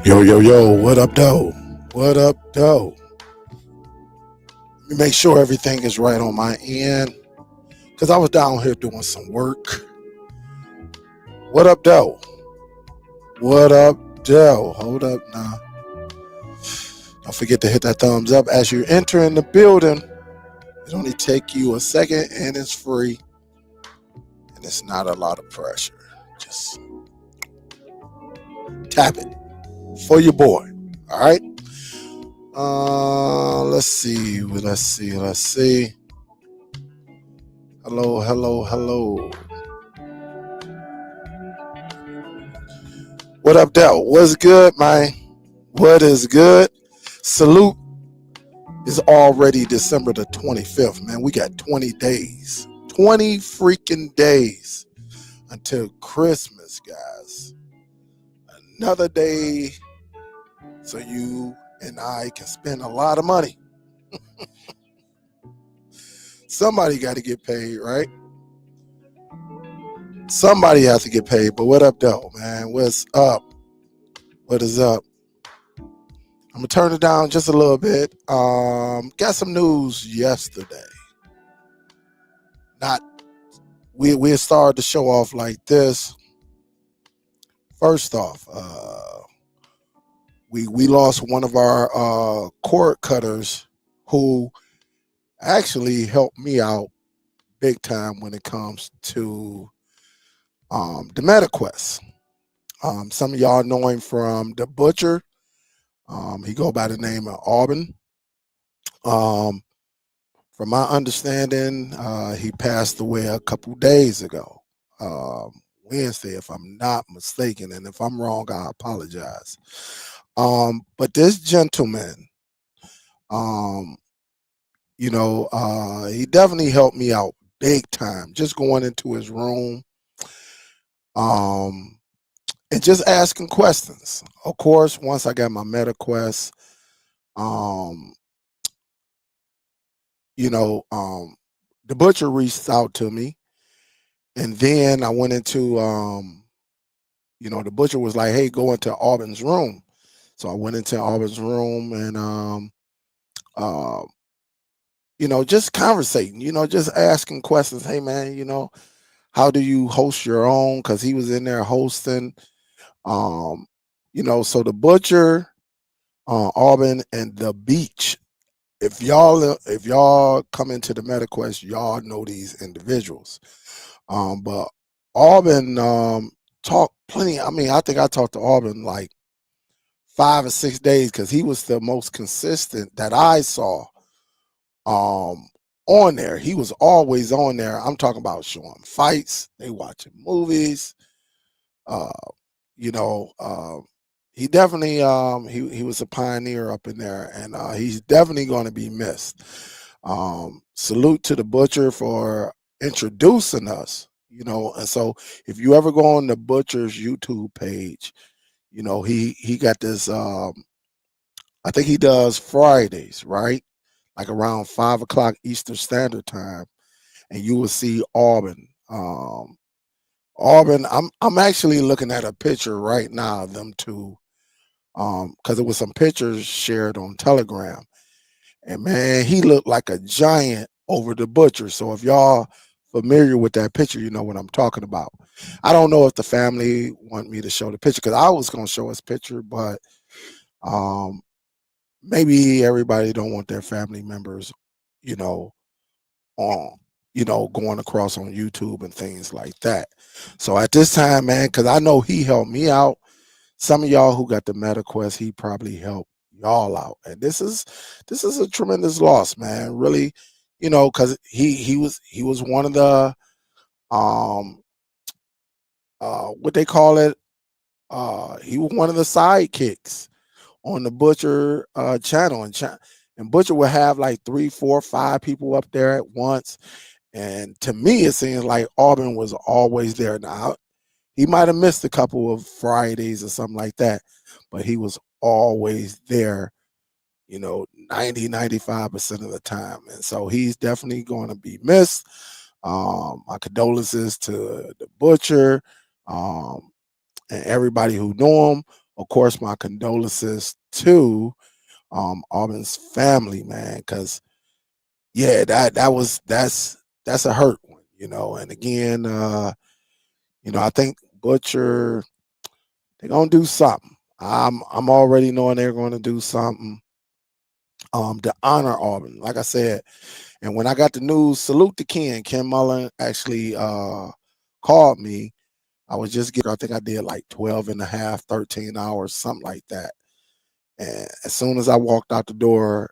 Yo, yo, yo, what up, though? What up, though? Let me make sure everything is right on my end because I was down here doing some work. What up, though? What up, though? Hold up now. Don't forget to hit that thumbs up as you enter in the building. It only take you a second and it's free. And it's not a lot of pressure. Just tap it for your boy. All right? Let's see. Hello. What up, Del? What's good, man? What is good? Salute is already December the 25th, man. We got 20 days. 20 freaking days until Christmas, guys. Another day so you and I can spend a lot of money. Somebody got to get paid, right? Somebody has to get paid. But what up, though, man? What's up? What is up? I'm gonna turn it down just a little bit. Got some news yesterday. We started the show off like this. First off, we lost one of our cord cutters who actually helped me out big time when it comes to the MetaQuest. Some of y'all know him from the Butcher. He go by the name of Auburn. From my understanding, he passed away a couple days ago, Wednesday, if I'm not mistaken. And if I'm wrong, I apologize. But this gentleman, he definitely helped me out big time. Just going into his room, and just asking questions. Of course, once I got my MetaQuest, the Butcher reached out to me, and then I went into, the Butcher was like, "Hey, go into Auburn's room." So I went into Auburn's room and, just conversating, just asking questions. Hey, man, how do you host your own? Because he was in there hosting. So the Butcher, Auburn, and the Beach. If y'all come into the MetaQuest, y'all know these individuals. But Auburn talked plenty. I mean, I think I talked to Auburn like 5 or 6 days because he was the most consistent that I saw on there. He was always on there. I'm talking about showing fights, they watching movies. He definitely he was a pioneer up in there, and he's definitely going to be missed. Salute to the Butcher for introducing us, and so if you ever go on the Butcher's YouTube page, he got this. I think he does Fridays, right? Like around 5 o'clock Eastern Standard Time, and you will see Auburn. Auburn, I'm actually looking at a picture right now of them two, because there was some pictures shared on Telegram, and man, he looked like a giant over the Butcher. So if y'all familiar with that picture, you know what I'm talking about. I don't know if the family want me to show the picture because I was gonna show his picture, but um, maybe everybody don't want their family members, you know, on going across on YouTube and things like that. So at this time, man, because I know he helped me out. Some of y'all who got the MetaQuest, he probably helped y'all out, and this is a tremendous loss, man. Really, because he was one of the um what they call it. He was one of the sidekicks on the Butcher channel, and Butcher would have like 3, 4, 5 people up there at once. And to me, it seems like Auburn was always there. Now he might have missed a couple of Fridays or something like that, but he was always there, 90, 95% of the time. And so he's definitely going to be missed. My condolences to the Butcher, and everybody who knew him. of course, my condolences to Auburn's family, man, because yeah, that's a hurt one, And again, I think Butcher, they're gonna do something. I'm already knowing they're gonna do something to honor Auburn. Like I said, and when I got the news, salute to Ken Mullen actually called me. I was just getting, I think I did like 12 and a half, 13 hours, something like that. And as soon as I walked out the door,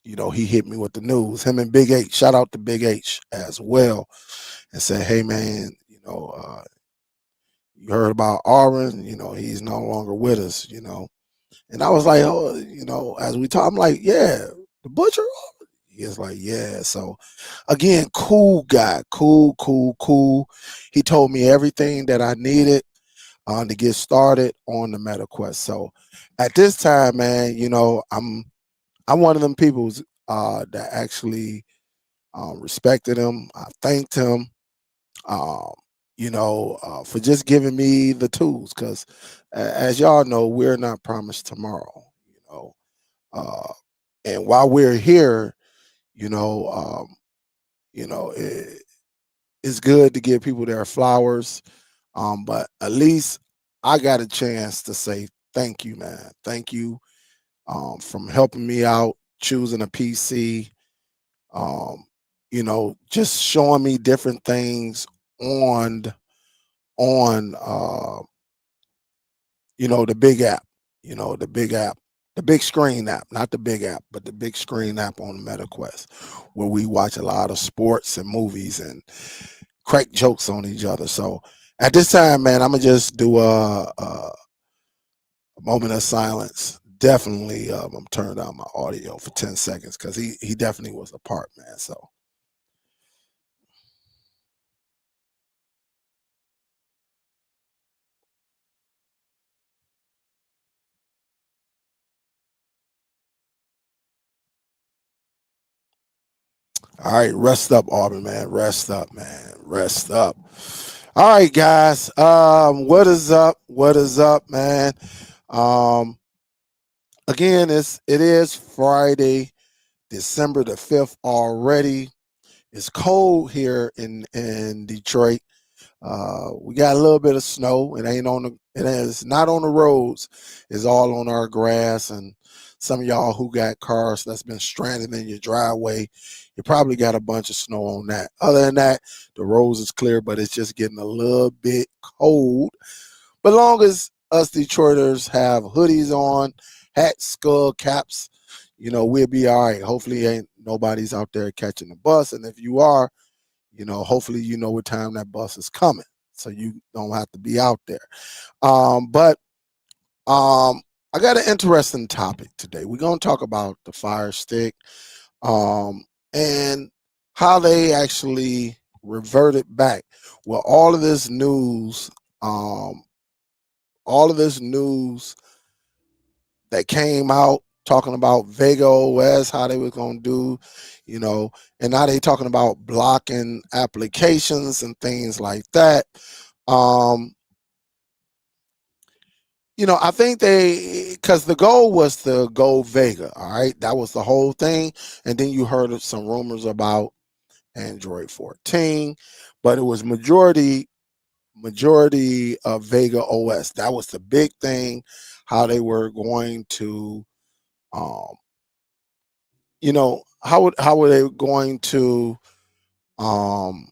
he hit me with the news. Him and Big H, shout out to Big H as well, and said, "Hey man, you heard about Auburn? He's no longer with us. And I was like, oh, as we talk, I'm like, yeah, the Butcher. He's like, yeah. So again, cool guy, cool, cool, cool. He told me everything that I needed to get started on the MetaQuest. So at this time, man, I'm one of them people that actually respected him. I thanked him, for just giving me the tools. Because as y'all know, we're not promised tomorrow. Uh, and while we're here, you know, um, it's good to give people their flowers. But at least I got a chance to say thank you, man. Thank you from helping me out, choosing a PC, just showing me different things on the big app, the big app, the big screen app, not the big app, but the big screen app on the MetaQuest, where we watch a lot of sports and movies and crack jokes on each other. So at this time, man, I'm gonna just do a moment of silence. Definitely, I'm turning down my audio for 10 seconds because he definitely was a part, man. So. All right, rest up, Auburn, man. Rest up, man. Rest up. All right, guys. What is up? What is up, man? Um, again, it is Friday, December the 5th already. It's cold here in Detroit. We got a little bit of snow. It is not on the roads. It's all on our grass. And some of y'all who got cars that's been stranded in your driveway, you probably got a bunch of snow on that. Other than that, the roads is clear, but it's just getting a little bit cold. But long as us Detroiters have hoodies on, hats, skull caps, we'll be all right. Hopefully ain't nobody's out there catching the bus. And if you are, hopefully you know what time that bus is coming, so you don't have to be out there. But I got an interesting topic today. We're gonna talk about the Fire Stick, and how they actually reverted back. Well, all of this news that came out talking about Vega OS, how they were going to do, and now they talking about blocking applications and things like that. Um, I think because the goal was to go Vega, all right? That was the whole thing. And then you heard of some rumors about Android 14, but it was majority of Vega OS. That was the big thing, how they were going to um, how were they going to um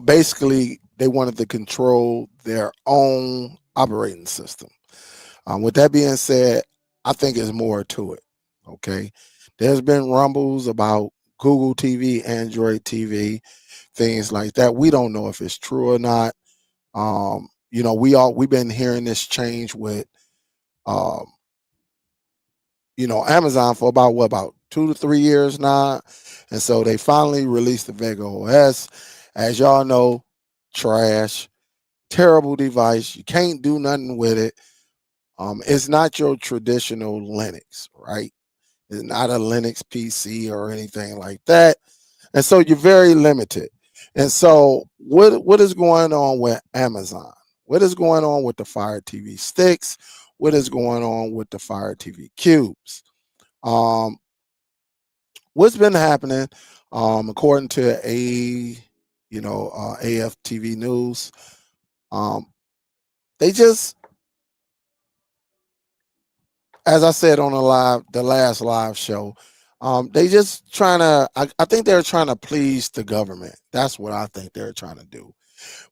basically they wanted to control their own operating system. With that being said, I think there's more to it. Okay, there's been rumbles about Google TV, Android TV, things like that. We don't know if it's true or not. We've been hearing this change with um Amazon for about 2 to 3 years now. And so they finally released the Vega OS. As y'all know, trash, terrible device. You can't do nothing with it. It's not your traditional Linux, right? It's not a Linux PC or anything like that. And so you're very limited. And so what is going on with Amazon? What is going on with the Fire TV sticks? What is going on with the Fire TV cubes? Um, what's been happening? According to AFTV News, um, they just, as I said on the last live show, they just trying to. I think they're trying to please the government. That's what I think they're trying to do.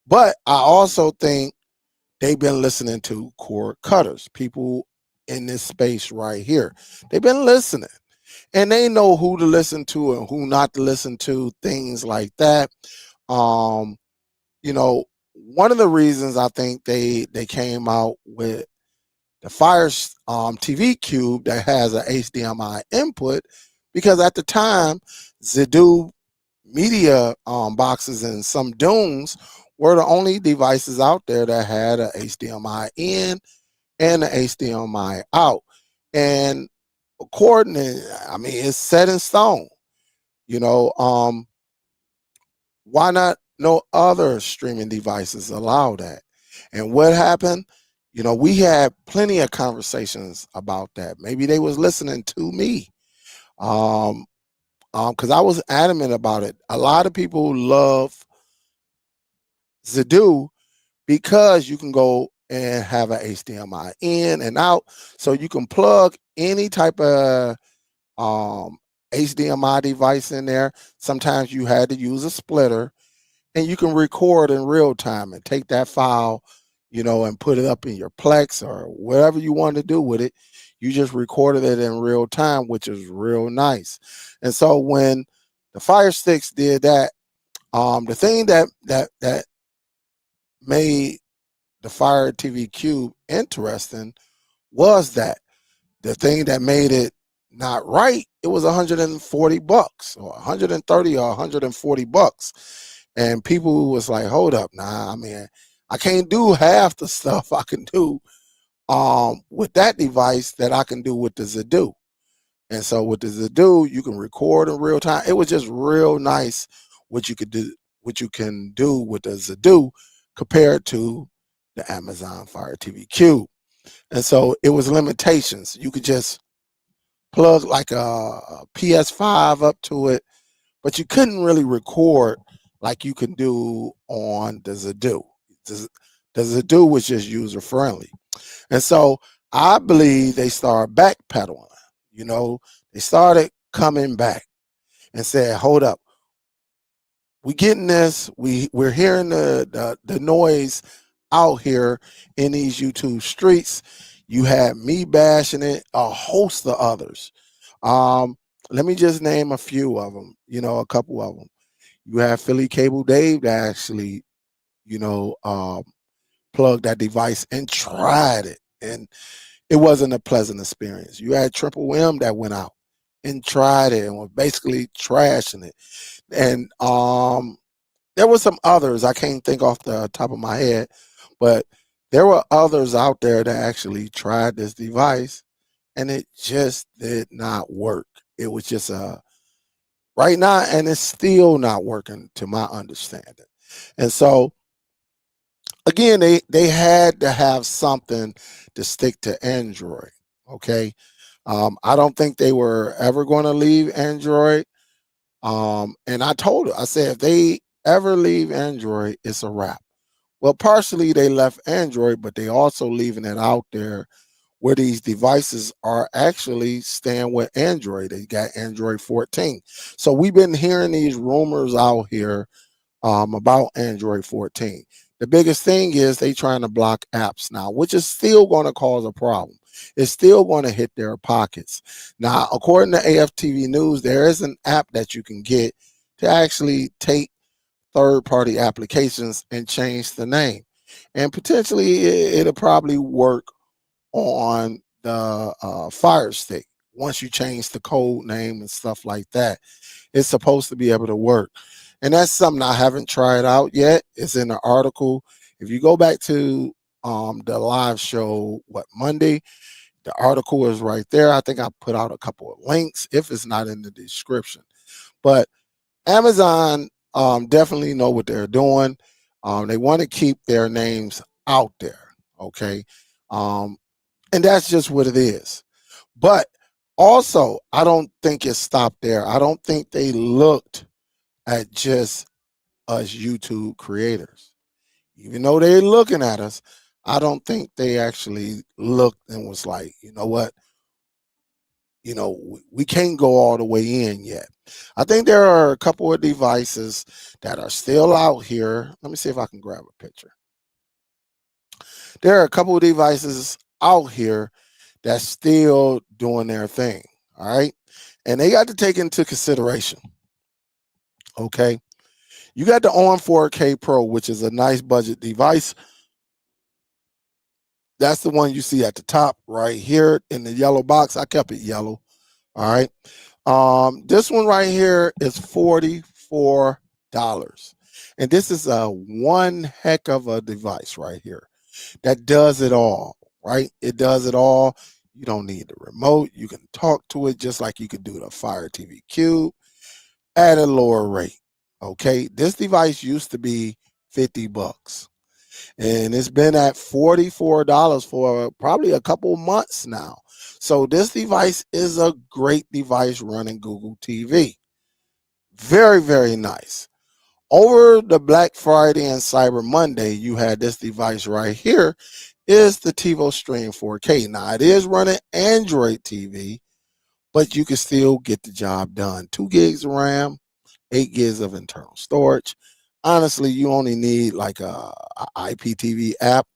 But I also think they've been listening to cord cutters, people in this space right here. They've been listening, and they know who to listen to and who not to listen to. Things like that. Um, you know, one of the reasons I think they came out with the Fire TV Cube that has an HDMI input, because at the time, Zedu media boxes and some Dooms were the only devices out there that had a HDMI in and a HDMI out. And according to, I mean, it's set in stone. You know, why not no other streaming devices allow that? And what happened? You know, we had plenty of conversations about that. Maybe they was listening to me. Um, because I was adamant about it. A lot of people love Zedu because you can go and have a HDMI in and out, so you can plug any type of HDMI device in there. Sometimes you had to use a splitter, and you can record in real time and take that file, and put it up in your Plex or whatever you want to do with it. You just recorded it in real time, which is real nice. And so when the Fire Sticks did that, the thing that made the Fire TV Cube interesting was that the thing that made it not right, it was $140 or 130 or $140. And people was like, hold up, nah, I mean, I can't do half the stuff I can do with that device that I can do with the Zedu. And so with the Zedu, you can record in real time. It was just real nice what you can do with the Zedu compared to the Amazon Fire TV Cube. And so it was limitations. You could just plug like a PS5 up to it, but you couldn't really record like you can do on the Zedu. The Zedu was just user friendly. And so I believe they started backpedaling. They started coming back and said, hold up, we getting this. We're hearing the noise out here in these YouTube streets. You had me bashing it, a host of others. Let me just name a few of them, a couple of them. You have Philly Cable Dave that actually, you know, um, plugged that device and tried it. And it wasn't a pleasant experience. You had Triple M that went out and tried it and was basically trashing it. And there were some others I can't think off the top of my head, but there were others out there that actually tried this device and it just did not work. It was just right now, and it's still not working to my understanding. And so again, they had to have something to stick to Android. Okay. I don't think they were ever going to leave Android. And I told her, I said, if they ever leave Android, it's a wrap. Well, partially they left Android, but they also leaving it out there where these devices are actually staying with Android. They got Android 14. So we've been hearing these rumors out here about Android 14. The biggest thing is they trying to block apps now, which is still going to cause a problem. It's still going to hit their pockets. Now, according to AFTV News, there is an app that you can get to actually take third-party applications and change the name. And potentially it'll probably work on the Fire Stick. Once you change the code name and stuff like that, it's supposed to be able to work. And that's something I haven't tried out yet. It's in the article. If you go back to the live show, Monday, the article is right there. I think I put out a couple of links if it's not in the description. But Amazon definitely know what they're doing. They want to keep their names out there. Okay. Um, and that's just what it is. But also, I don't think it stopped there. I don't think they looked at just us YouTube creators. Even though they're looking at us, I don't think they actually looked and was like, you know what, we can't go all the way in yet. I think there are a couple of devices that are still out here. Let me see if I can grab a picture. There are a couple of devices out here that's still doing their thing. All right. And they got to take into consideration. Okay. You got the On 4K Pro, which is a nice budget device. That's the one you see at the top right here in the yellow box. I kept it yellow. All right. This one right here is $44. And this is a one heck of a device right here that does it all, right? It does it all. You don't need the remote. You can talk to it just like you could do the Fire TV Cube at a lower rate. Okay. This device used to be 50 bucks and it's been at $44 for probably a couple months now. So this device is a great device running Google TV. Very, very nice. Over the Black Friday and Cyber Monday, you had this device right here is the TiVo Stream 4K. Now it is running Android TV, but you can still get the job done. 2 gigs of RAM, 8 gigs of internal storage. Honestly, you only need like a IPTV app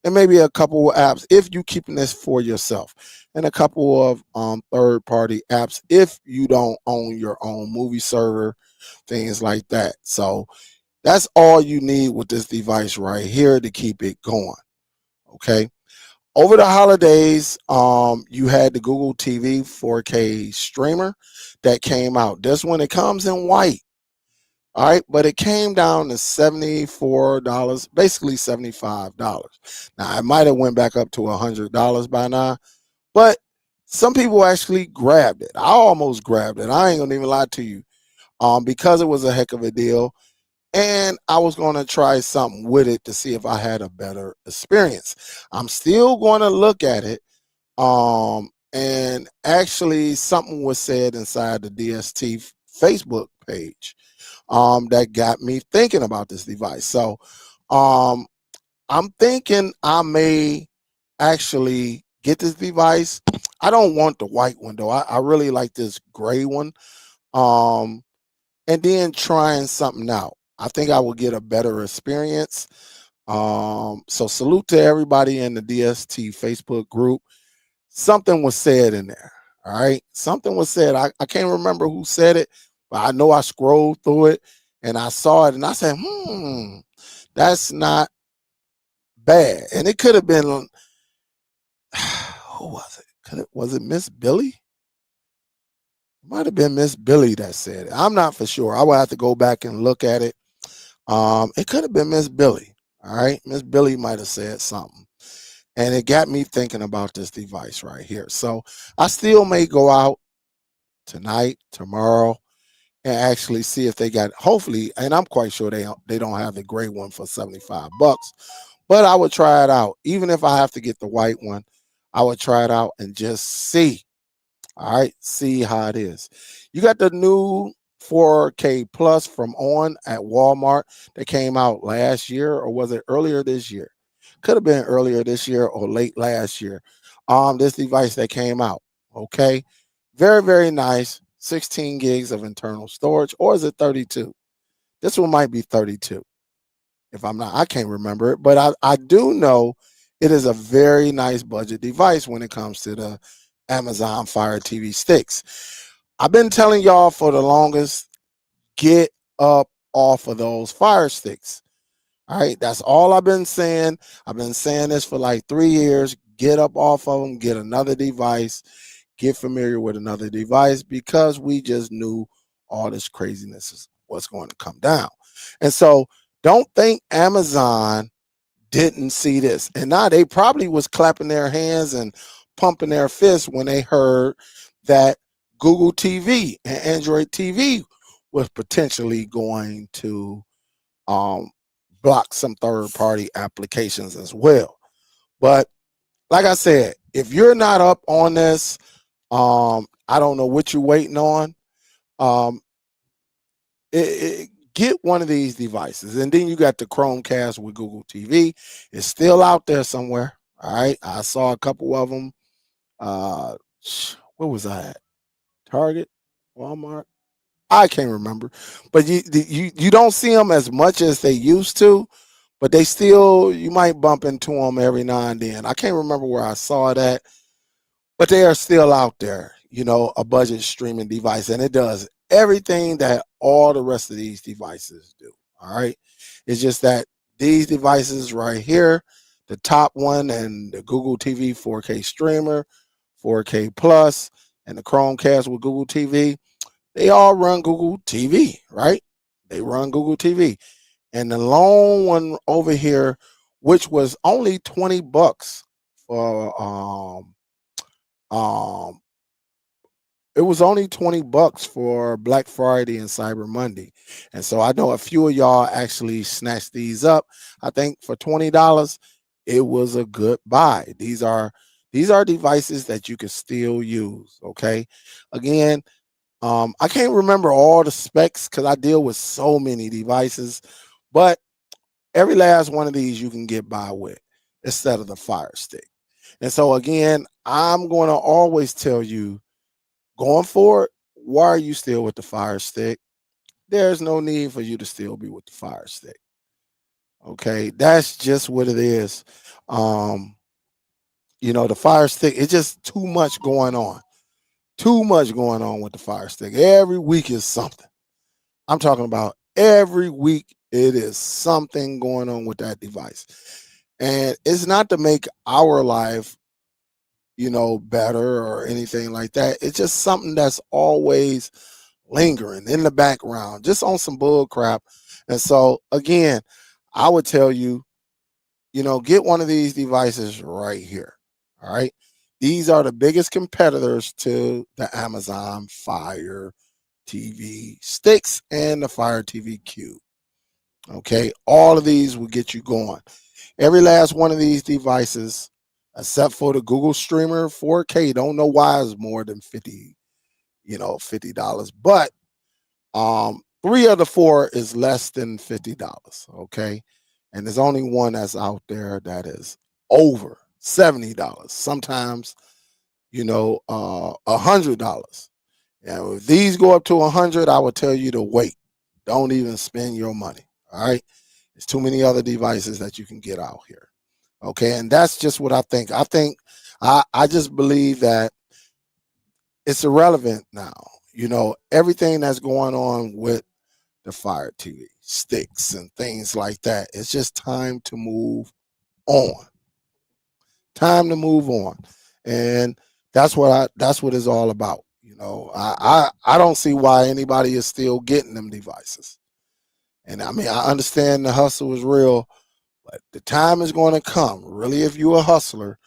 and maybe a couple of apps if you're keeping this for yourself, and a couple of third-party apps if you don't own your own movie server, things like that. So that's all you need with this device right here to keep it going. Okay. Over the holidays, you had the Google TV 4K streamer that came out. This one, it comes in white. All right, but it came down to $74, basically $75. Now it might have went back up to $100 by now, but some people actually grabbed it. I almost grabbed it. I ain't gonna even lie to you, because it was a heck of a deal, and I was gonna try something with it to see if I had a better experience. I'm still gonna look at it, and actually something was said inside the DST Facebook page that got me thinking about this device. So um, I'm thinking I may actually get this device. I don't want the white one though. I really like this gray one. Um, and then trying something out. I think I will get a better experience. So salute to everybody in the DST Facebook group. Something was said in there. All right. Something was said. I can't remember who said it, but I know I scrolled through it and I saw it and I said, that's not bad. And it could have been, who was it? Was it Miss Billy? It might have been Miss Billy that said it. I'm not for sure. I will have to go back and look at it. It could have been Miss Billy. All right. Miss Billy might have said something. And it got me thinking about this device right here. So I still may go out tonight, tomorrow, and actually see if they got, hopefully, and I'm quite sure they don't have the gray one for 75 bucks, but I would try it out. Even if I have to get the white one, I would try it out and just see. All right, see how it is. You got the new 4K Plus from On at Walmart that came out last year, or was it earlier this year? Could have been earlier this year or late last year. This device that came out. Okay, very, very nice. 16 gigs of internal storage, or is it 32? This one might be 32. If I'm not, I can't remember it, but I do know it is a very nice budget device when it comes to the Amazon Fire TV sticks. I've been telling y'all for the longest, get up off of those Fire sticks. All right, that's all I've been saying. I've been saying this for like 3 years. Get up off of them, get another device, get familiar with another device, because we just knew all this craziness was going to come down. And so don't think Amazon didn't see this. And now they probably was clapping their hands and pumping their fists when they heard that Google TV and Android TV was potentially going to um, block some third-party applications as well. But like I said, if you're not up on this, I don't know what you're waiting on. Um, get one of these devices, and then you got the Chromecast with Google TV. It's still out there somewhere. All right, I saw a couple of them. Uh, where was I at? Target, Walmart. I can't remember, but you don't see them as much as they used to, but they still, you might bump into them every now and then. I can't remember where I saw it at, but they are still out there, a budget streaming device, and it does everything that all the rest of these devices do. All right. It's just that these devices right here, the top one, and the Google TV 4K streamer, 4K plus, and the Chromecast with Google TV, they all run Google TV, right? They run Google TV. And the lone one over here, which was only $20 for um it was only $20 for Black Friday and Cyber Monday. And so I know a few of y'all actually snatched these up. I think for $20, it was a good buy. These are devices that you can still use. Okay. Again, I can't remember all the specs because I deal with so many devices, but every last one of these you can get by with instead of the Fire Stick. And so again, I'm going to always tell you, going forward, why are you still with the Fire Stick? There's no need for you to still be with the Fire Stick. Okay, that's just what it is. Um, the Fire Stick, it's just too much going on. Too much going on with the Fire Stick. Every week is something. I'm talking about every week it is something going on with that device. And it's not to make our life, better or anything like that. It's just something that's always lingering in the background, just on some bull crap. And so again, I would tell you, get one of these devices right here. All right. These are the biggest competitors to the Amazon Fire TV sticks and the Fire TV Cube. Okay. All of these will get you going. Every last one of these devices, except for the Google Streamer 4K, don't know why it's more than $50, but three of the four is less than $50. Okay. And there's only one that's out there that is over $70. Sometimes, $100. Now, if these go up to 100, I would tell you to wait. Don't even spend your money. All right. There's too many other devices that you can get out here. Okay. And that's just what I think. I just believe that it's irrelevant now. Everything that's going on with the Fire TV sticks and things like that. It's just time to move on. Time to move on. And that's what it's all about. I don't see why anybody is still getting them devices. And I mean, I understand the hustle is real, but the time is going to come, really, if you're a hustler,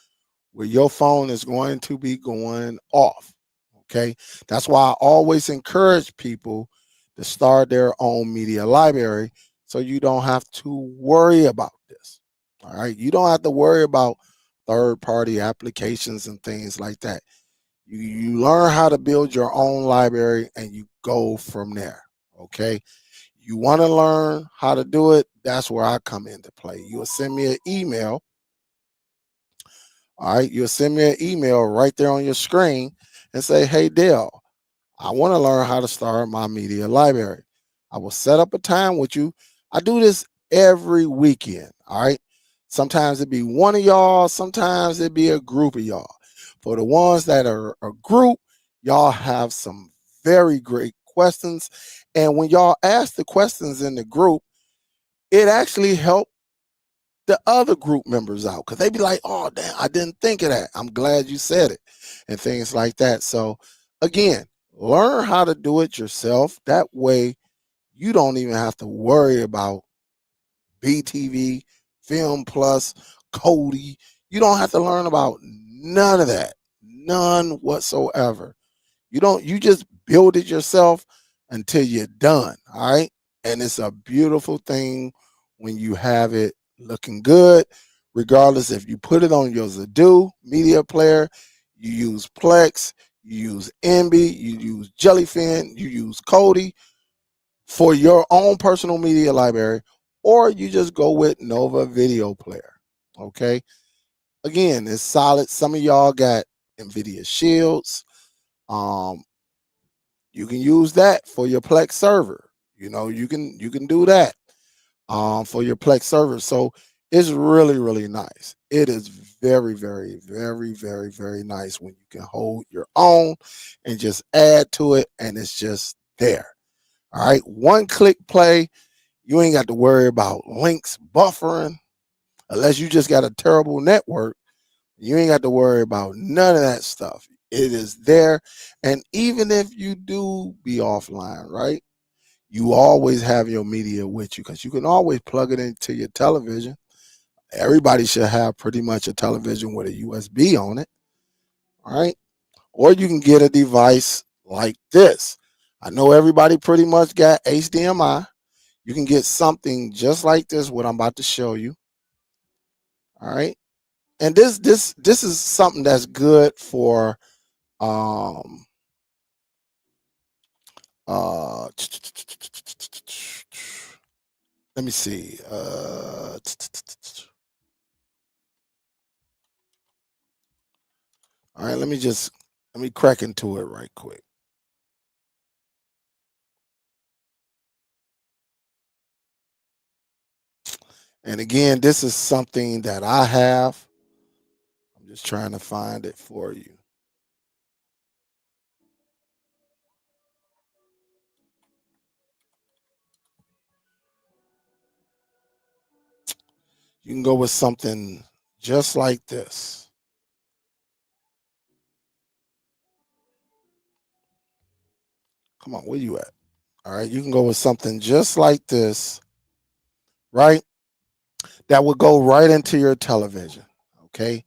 where your phone is going to be going off. Okay. That's why I always encourage people to start their own media library so you don't have to worry about this. All right. You don't have to worry about third party applications and things like that. You learn how to build your own library and you go from there. Okay. You want to learn how to do it? That's where I come into play. You'll send me an email. All right. You'll send me an email right there on your screen and say, hey, Dale, I want to learn how to start my media library. I will set up a time with you. I do this every weekend. All right. Sometimes it be one of y'all, sometimes it be a group of y'all. For the ones that are a group, y'all have some very great questions. And when y'all ask the questions in the group, it actually helps the other group members out because they be like, oh, damn, I didn't think of that. I'm glad you said it and things like that. So, again, learn how to do it yourself. That way, you don't even have to worry about BTV, Film Plus, Cody. You don't have to learn about none of that, none whatsoever. You just build it yourself until you're done. All right. And it's a beautiful thing when you have it looking good, regardless if you put it on your Zadu media player, you use Plex, you use Envy, you use Jellyfin, you use Kodi for your own personal media library, or you just go with Nova Video Player. Okay. Again, it's solid. Some of y'all got NVIDIA Shields. Um, you can use that for your Plex server. You can do that for your Plex server. So it's really, really nice. It is very, very, very, very, very nice when you can hold your own and just add to it, and it's just there. All right, one click play. You ain't got to worry about links buffering unless you just got a terrible network. You ain't got to worry about none of that stuff. It is there. And even if you do be offline, right, you always have your media with you because you can always plug it into your television. Everybody should have pretty much a television with a USB on it, right? Or you can get a device like this. I know everybody pretty much got HDMI. You can get something just like this, what I'm about to show you. All right. And this is something that's good for um uh let me see. All right, let me crack into it right quick. And again, this is something that I have. I'm just trying to find it for you. You can go with something just like this. Come on, where you at? All right, you can go with something just like this, right? That would go right into your television. Okay.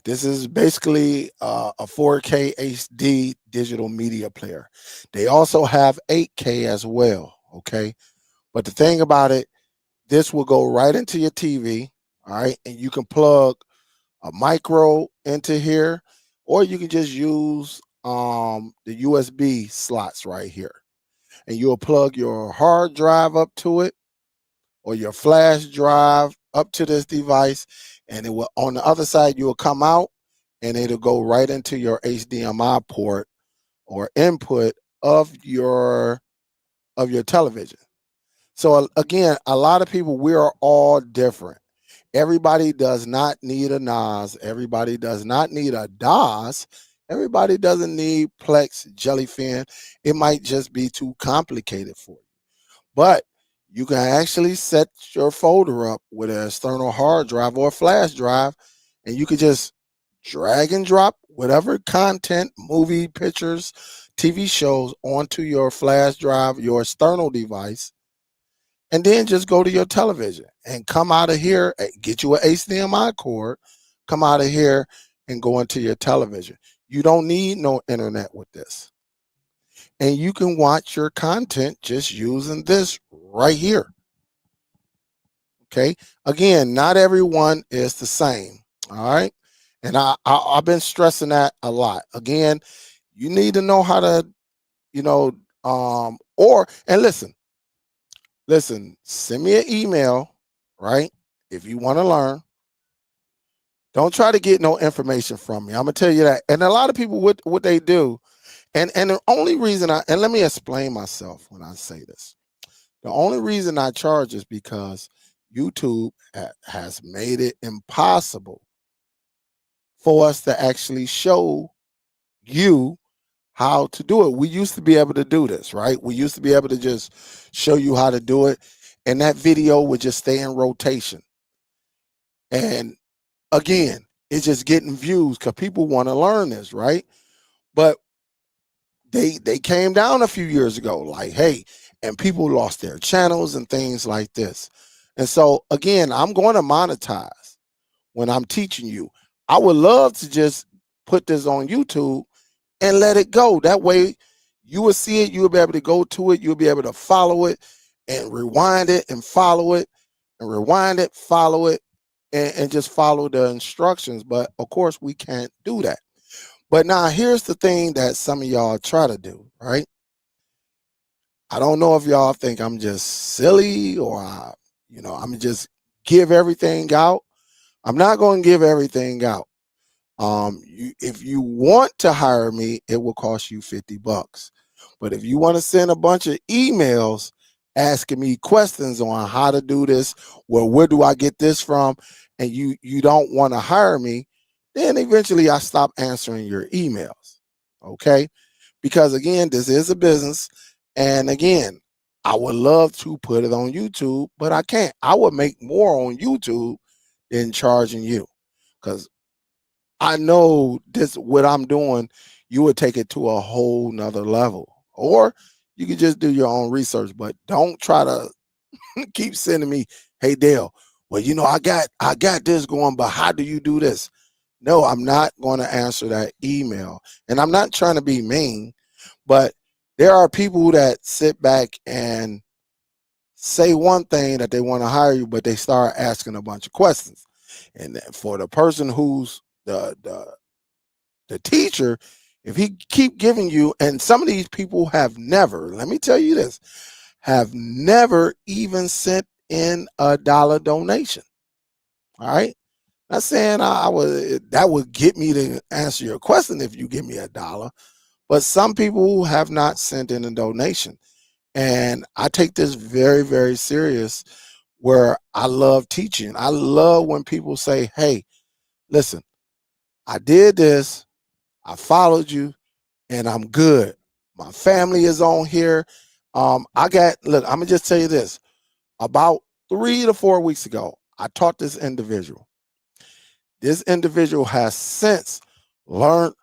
This is basically a 4K HD digital media player. They also have 8K as well. Okay. But the thing about it, this will go right into your TV. All right. And you can plug a micro into here, or you can just use the USB slots right here. And you'll plug your hard drive up to it or your flash drive up to this device, and it will, on the other side, you will come out and it'll go right into your HDMI port or input of your television. So again, a lot of people, we are all different. Everybody does not need a NAS. Everybody does not need a DOS. Everybody doesn't need Plex, Jellyfin. It might just be too complicated for you. But you can actually set your folder up with an external hard drive or a flash drive, and you can just drag and drop whatever content, movie, pictures, TV shows onto your flash drive, your external device, and then just go to your television and come out of here, get you an HDMI cord, come out of here and go into your television. You don't need no internet with this. And you can watch your content just using this right here. Okay. Again, not everyone is the same. All right. And I've been stressing that a lot. Again, you need to know how to, you know, or, and listen, send me an email, right? If you want to learn, don't try to get no information from me. I'm gonna tell you that. And a lot of people, what they do, and the only reason and let me explain myself when I say this. The only reason I charge is because YouTube has made it impossible for us to actually show you how to do it. We used to be able to do this, right? We used to be able to just show you how to do it, and that video would just stay in rotation. And again, it's just getting views because people want to learn this, right? But they came down a few years ago, like, hey, and people lost their channels and things like this. And so again, I'm going to monetize when I'm teaching you. I would love to just put this on YouTube and let it go. That way you will see it, you'll be able to go to it, you'll be able to follow it and rewind it and follow it. and rewind it, follow it, and just follow the instructions. But of course, we can't do that. But now here's the thing that some of y'all try to do, right? I don't know if y'all think I'm just silly or I'm just give everything out. I'm not going to give everything out. If you want to hire me, it will cost you $50. But if you want to send a bunch of emails asking me questions on how to do this, well, where do I get this from, and you don't want to hire me, then eventually I stop answering your emails. Okay? Because again, this is a business, and again, I would love to put it on YouTube, but I can't. I would make more on YouTube than charging you, because I know this what I'm doing, you would take it to a whole nother level. Or you could just do your own research, but don't try to keep sending me, hey Dale, well, I got this going, but how do you do this? No, I'm not going to answer that email. And I'm not trying to be mean, but there are people that sit back and say one thing that they want to hire you, but they start asking a bunch of questions. And for the person who's the teacher, if he keep giving you, and some of these people have never, let me tell you this, have never even sent in a dollar donation. All right. Not saying I would that would get me to answer your question if you give me a dollar, but some people have not sent in a donation. And I take this very, very serious, where I love teaching. I love when people say, hey, listen, I did this, I followed you, and I'm good. My family is on here. Look, I'm gonna just tell you this. About 3 to 4 weeks ago, I taught this individual. This individual has since learned,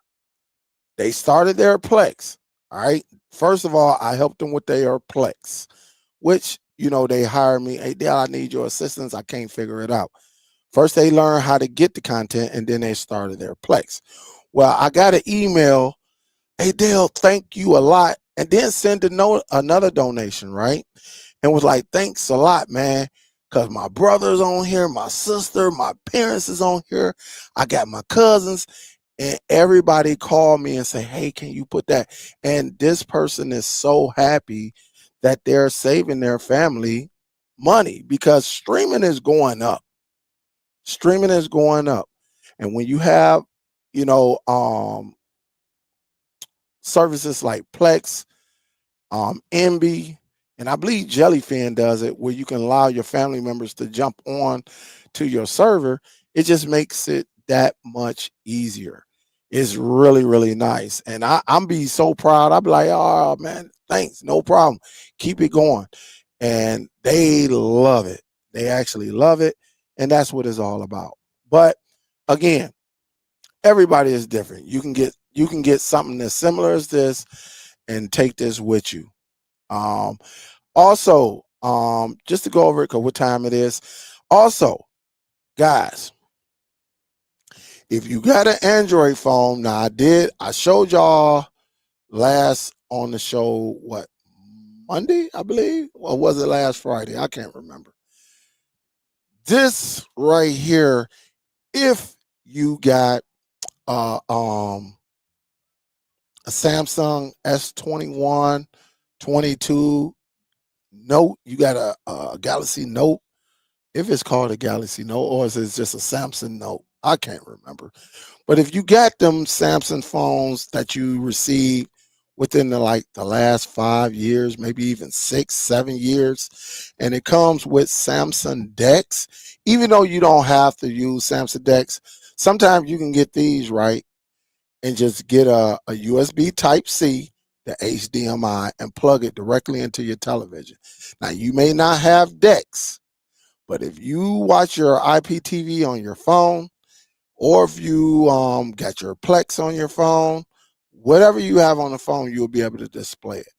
they started their Plex. All right. First of all, I helped them with their Plex, which, they hired me. Hey, Dale, I need your assistance. I can't figure it out. First, they learned how to get the content, and then they started their Plex. Well, I got an email, hey Dale, thank you a lot, and then send another donation, right? And was like, thanks a lot, man, because my brother's on here, my sister, my parents is on here, I got my cousins, and everybody called me and say, hey, can you put that? And this person is so happy that they're saving their family money, because streaming is going up. Streaming is going up. And when you have, you know, services like Plex, Envy, and I believe Jellyfin does it, where you can allow your family members to jump on to your server. It just makes it that much easier. It's really, really nice. And I'm be so proud. I'll be like, oh man, thanks. No problem. Keep it going. And they love it. They actually love it. And that's what it's all about. But again, everybody is different. You can get something as similar as this and take this with you. Um, Also, just to go over it, because what time it is. Also, guys, if you got an Android phone, now I showed y'all last on the show, what, Monday, I believe? Or was it last Friday? I can't remember. This right here, if you got uh um a Samsung S21, 22 Note, you got a Galaxy Note, if it's called a Galaxy Note or is it just a Samsung Note, I can't remember. But if you got them Samsung phones that you received within the last 5 years, maybe even 6, 7 years, and it comes with Samsung Dex, even though you don't have to use Samsung Dex, sometimes you can get these right and just get a USB Type C, the HDMI, and plug it directly into your television. Now you may not have Dex, but if you watch your IPTV on your phone, or if you got your Plex on your phone, whatever you have on the phone, you'll be able to display it.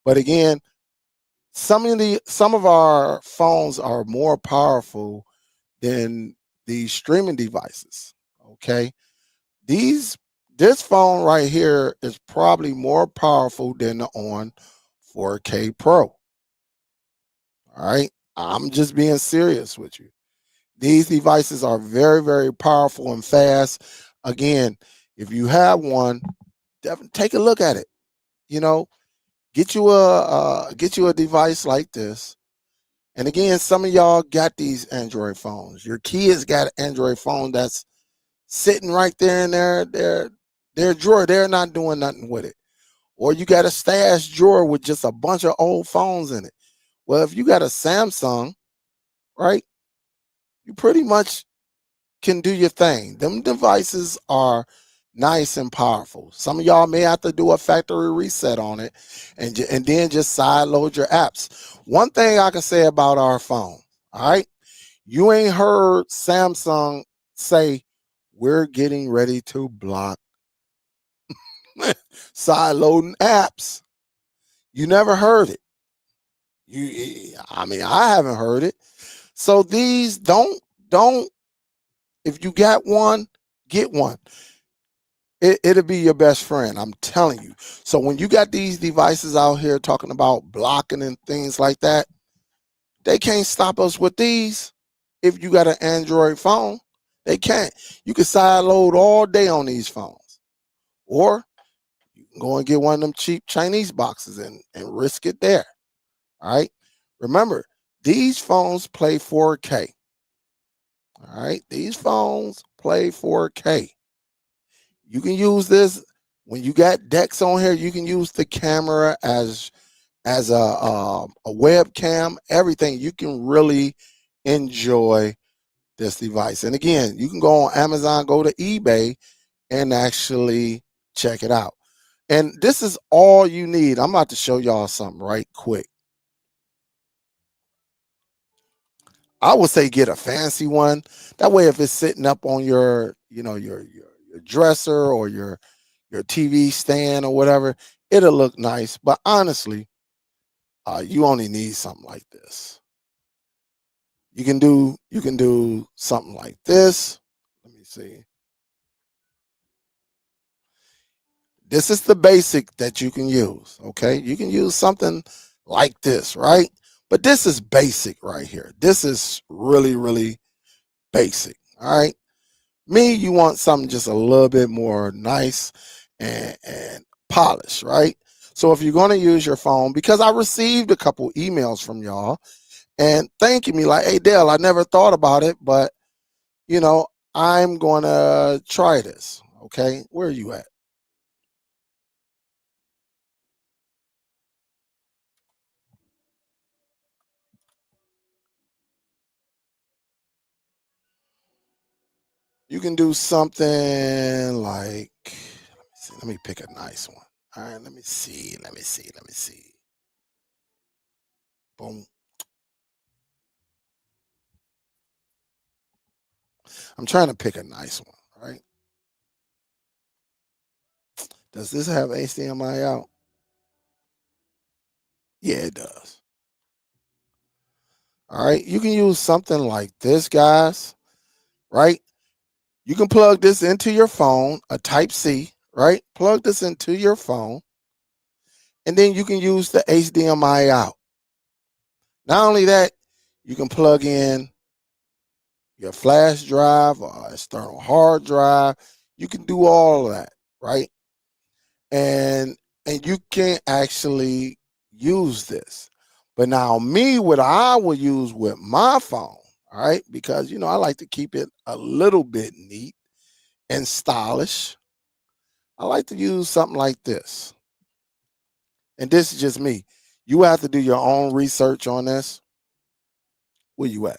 But again, some of our phones are more powerful than these streaming devices. Okay, this phone right here is probably more powerful than the on 4K Pro. All right. I'm just being serious with you. These devices are very, very powerful and fast. Again, if you have one, definitely take a look at it. You know, get you a device like this. And again, some of y'all got these Android phones. Your kids got an Android phone that's sitting right there in their drawer. They're not doing nothing with it. Or you got a stash drawer with just a bunch of old phones in it. Well, if you got a Samsung, right, you pretty much can do your thing. Them devices are nice and powerful. Some of y'all may have to do a factory reset on it and then just side load your apps. One thing I can say about our phone, all right, you ain't heard Samsung say, we're getting ready to block side loading apps. You never heard it. I mean, I haven't heard it. So these don't if you got one, get one. It'll be your best friend. I'm telling you. So when you got these devices out here talking about blocking and things like that, they can't stop us with these. If you got an Android phone, they can't. You can side load all day on these phones, or you can go and get one of them cheap Chinese boxes and risk it there. All right. Remember, these phones play 4K. All right. These phones play 4K. You can use this when you got decks on here. You can use the camera as a webcam. Everything, you can really enjoy this device. And again, you can go on Amazon, go to eBay, and actually check it out. And this is all you need. I'm about to show y'all something right quick. I would say get a fancy one. That way, if it's sitting up on your, your dresser or your TV stand or whatever, it'll look nice. But honestly, you only need something like this. You can do something like this. Let me see. This is the basic that you can use. Okay, you can use something like this, right? But this is basic right here. This is really, really basic. All right. Me, you want something just a little bit more nice and polished, right? So if you're going to use your phone, because I received a couple emails from y'all and thanking me like, hey, Dale, I never thought about it, but you know, I'm going to try this. Okay. Where are you at? You can do something like, let me pick a nice one. All right. Let me see. Boom. I'm trying to pick a nice one. Right. Does this have HDMI out? Yeah, it does. All right. You can use something like this, guys. Right. You can plug this into your phone, a Type C, right? Plug this into your phone, and then you can use the HDMI out. Not only that, you can plug in your flash drive or external hard drive. You can do all of that, right? And you can actually use this. But now me, what I will use with my phone, all right, because I like to keep it a little bit neat and stylish. I like to use something like this. And this is just me. You have to do your own research on this. Where you at?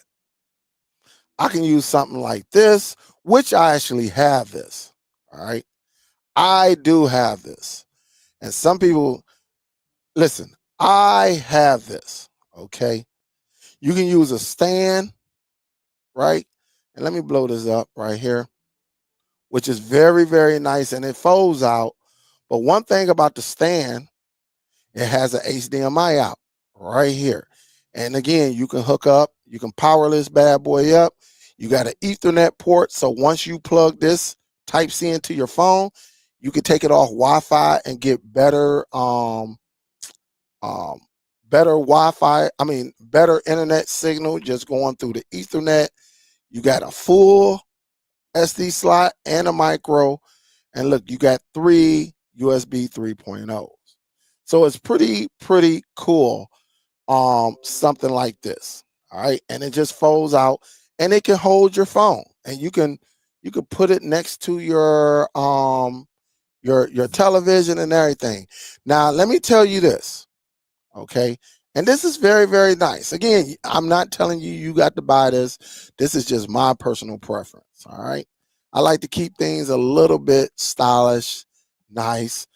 I can use something like this, which I actually have this. All right. I do have this. And some people, listen, I have this. Okay. You can use a stand, right? And let me blow this up right here, which is very, very nice. And it folds out. But one thing about the stand, it has an HDMI out right here. And again, you can hook up, you can power this bad boy up. You got an Ethernet port. So once you plug this Type C into your phone, you can take it off Wi-Fi and get um better Wi-Fi, better internet signal just going through the Ethernet. You got a full SD slot and a micro. And look, you got 3 USB 3.0s. So it's pretty cool. Something like this. All right. And it just folds out and it can hold your phone. And you can put it next to your television and everything. Now, let me tell you this. Okay. And this is very, very nice. Again, I'm not telling you you got to buy this. This is just my personal preference. All right. I like to keep things a little bit stylish, nice,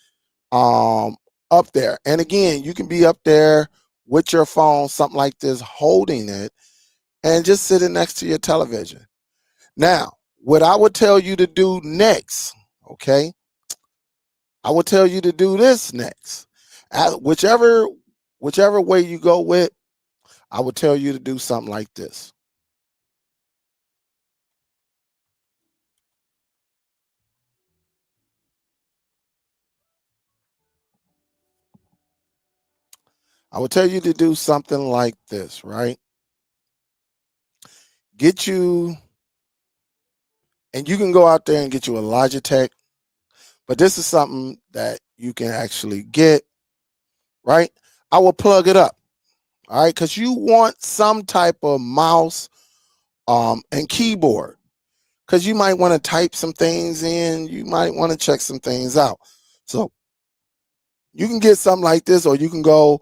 up there. And again, you can be up there with your phone, something like this, holding it and just sitting next to your television. Now, what I would tell you to do next, okay? I would tell you to do this next. Whichever way you go with, I would tell you to do something like this. I would tell you to do something like this, right? Get you, and you can go out there and get you a Logitech, but this is something that you can actually get, right? I will plug it up, all right, because you want some type of mouse and keyboard, because you might want to type some things in, you might want to check some things out. So you can get something like this, or you can go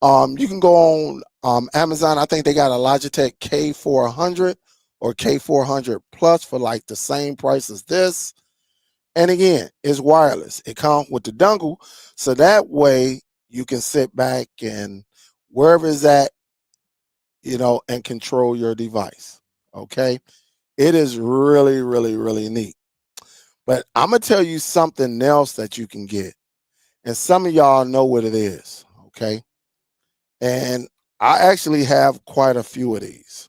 on Amazon. I think they got a Logitech K400 or K400 Plus for like the same price as this. And again, it's wireless. It comes with the dongle, so that way you can sit back and wherever it's at, and control your device. Okay, it is really, really, really neat. But I'm gonna tell you something else that you can get, and some of y'all know what it is. Okay, and I actually have quite a few of these.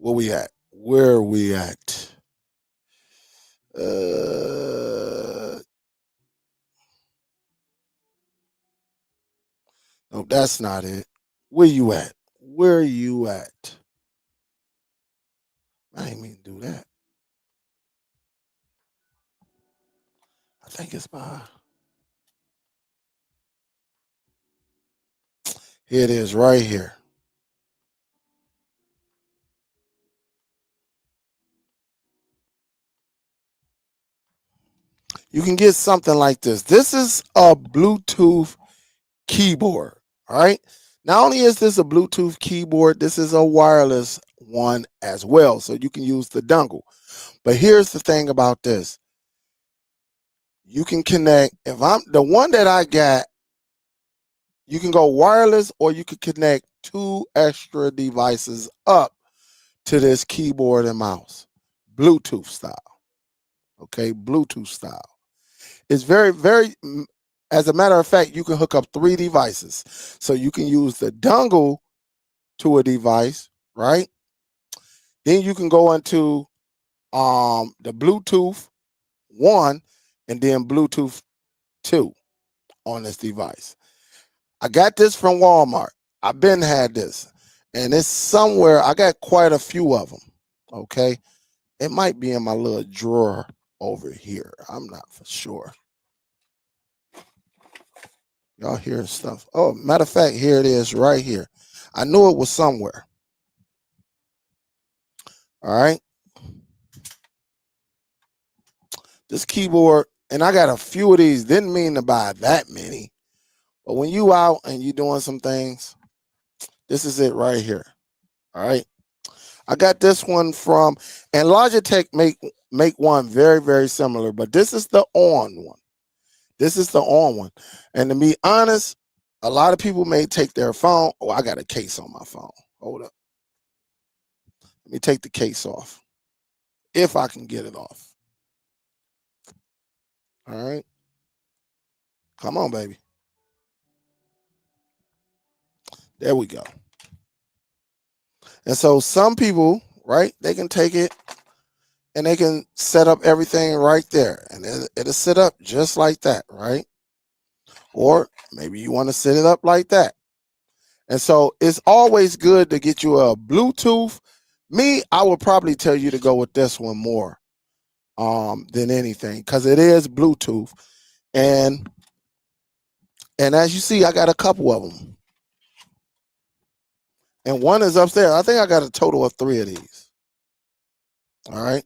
Where we at? Where are we at? No, that's not it. Where you at? Where you at? I didn't mean to do that. I think it's behind. Here it is, right here. You can get something like this. This is a Bluetooth keyboard. All right. Not only is this a Bluetooth keyboard, this is a wireless one as well. So you can use the dongle. But here's the thing about this. You can connect, if I'm the one that I got, you can go wireless or you can connect 2 extra devices up to this keyboard and mouse. Bluetooth style. Okay, Bluetooth style. It's very, very, as a matter of fact, you can hook up 3 devices. So you can use the dongle to a device, right? Then you can go into the Bluetooth 1 and then Bluetooth 2 on this device. I got this from Walmart. I've been had this. And it's somewhere, I got quite a few of them. Okay. It might be in my little drawer over here. I'm not for sure. Y'all hearing stuff. Oh, matter of fact, here it is right here. I knew it was somewhere. All right. This keyboard, and I got a few of these. Didn't mean to buy that many. But when you out and you doing some things, this is it right here. All right. I got this one from, and Logitech make one very, very similar, but this is the on one. This is the on one. And to be honest, a lot of people may take their phone. Oh, I got a case on my phone. Hold up. Let me take the case off. If I can get it off. All right. Come on, baby. There we go. And so some people, right, they can take it and they can set up everything right there. And it'll sit up just like that, right? Or maybe you want to set it up like that. And so it's always good to get you a Bluetooth. Me, I would probably tell you to go with this one more than anything, because it is Bluetooth. And as you see, I got a couple of them. And one is upstairs. I think I got a total of 3 of these. All right.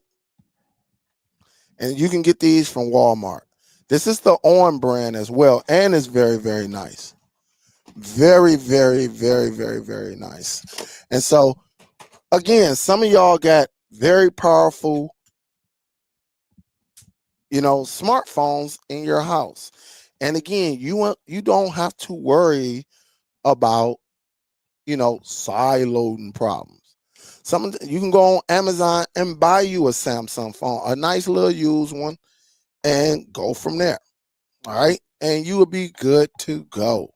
And you can get these from Walmart. This is the On brand as well. And it's very, very nice. Very, very, very, very, very nice. And so, again, some of y'all got very powerful, smartphones in your house. And again, you don't have to worry about, side loading problems. You can go on Amazon and buy you a Samsung phone, a nice little used one, and go from there. All right. And you will be good to go.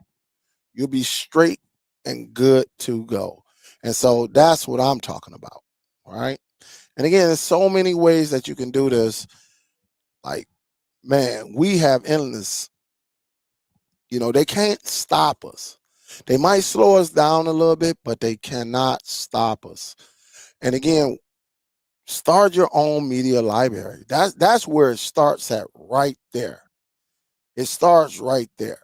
You'll be straight and good to go. And so that's what I'm talking about. All right. And again, there's so many ways that you can do this. Like, man, we have endless, they can't stop us. They might slow us down a little bit, but they cannot stop us. And again, start your own media library. That's where it starts at, right there. It starts right there.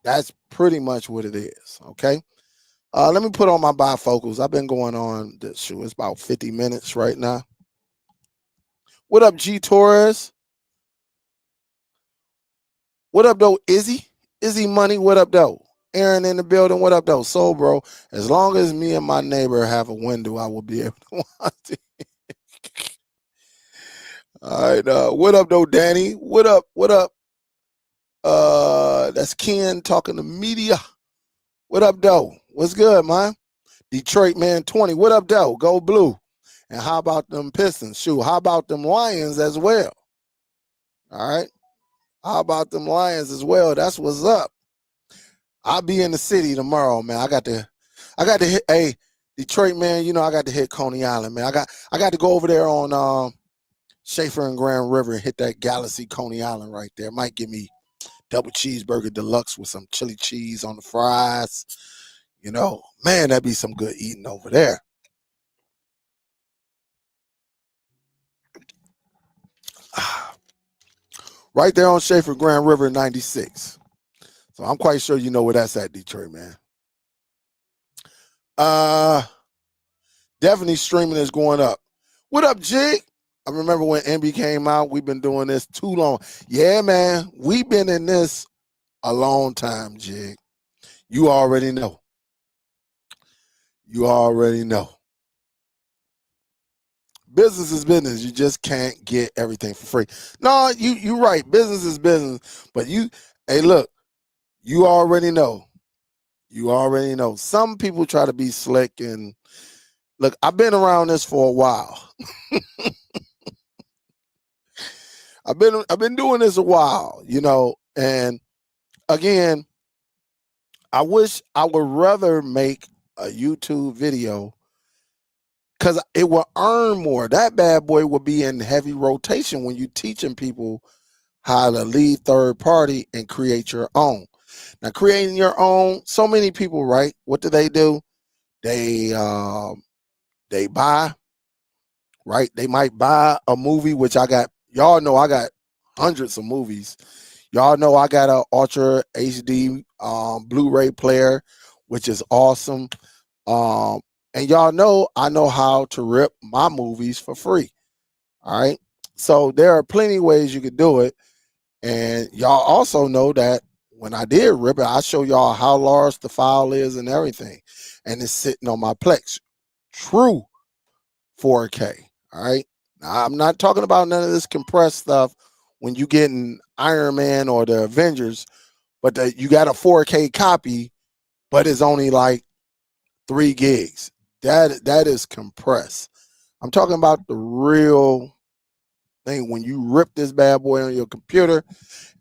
That's pretty much what it is. Okay. Let me put on my bifocals. I've been going on this show. It's about 50 minutes right now. What up, G Torres? What up, though, Izzy? Izzy Money, what up, though? Aaron in the building, what up, though? So, bro, as long as me and my neighbor have a window, I will be able to watch it. All right, what up, though, Danny? What up? What up? That's Ken talking to media. What up, though? What's good, man? Detroit Man 20. What up, though? Go Blue. And how about them Pistons? Shoot, how about them Lions as well? All right. How about them Lions as well? That's what's up. I'll be in the city tomorrow, man. I got to hit, hey, Detroit, man, I got to hit Coney Island, man. I got to go over there on Schaefer and Grand River and hit that Galaxy Coney Island right there. Might give me double cheeseburger deluxe with some chili cheese on the fries. Man, that'd be some good eating over there. Right there on Schaefer Grand River 96. So I'm quite sure you know where that's at, Detroit, man. Definitely streaming is going up. What up, Jig? I remember when MB came out, we've been doing this too long. Yeah, man, we've been in this a long time, Jig. You already know. You already know. Business is business. You just can't get everything for free. No, you're right. Business is business. But hey, look, you already know. You already know. Some people try to be slick and look, I've been around this for a while. I've been doing this a while, and again, I wish I would rather make a YouTube video because it will earn more. That bad boy will be in heavy rotation when you're teaching people how to lead third party and create your own. Now, creating your own, so many people, right? What do? They buy, right? They might buy a movie, which y'all know I got hundreds of movies. Y'all know I got a Ultra HD Blu-ray player, which is awesome. And y'all know I know how to rip my movies for free. All right. So there are plenty of ways you could do it. And y'all also know that when I did rip it, I show y'all how large the file is and everything. And it's sitting on my Plex. True 4K. All right. Now, I'm not talking about none of this compressed stuff when you getting Iron Man or the Avengers, but you got a 4K copy, but it's only like 3 gigs. That is compressed. I'm talking about the real thing when you rip this bad boy on your computer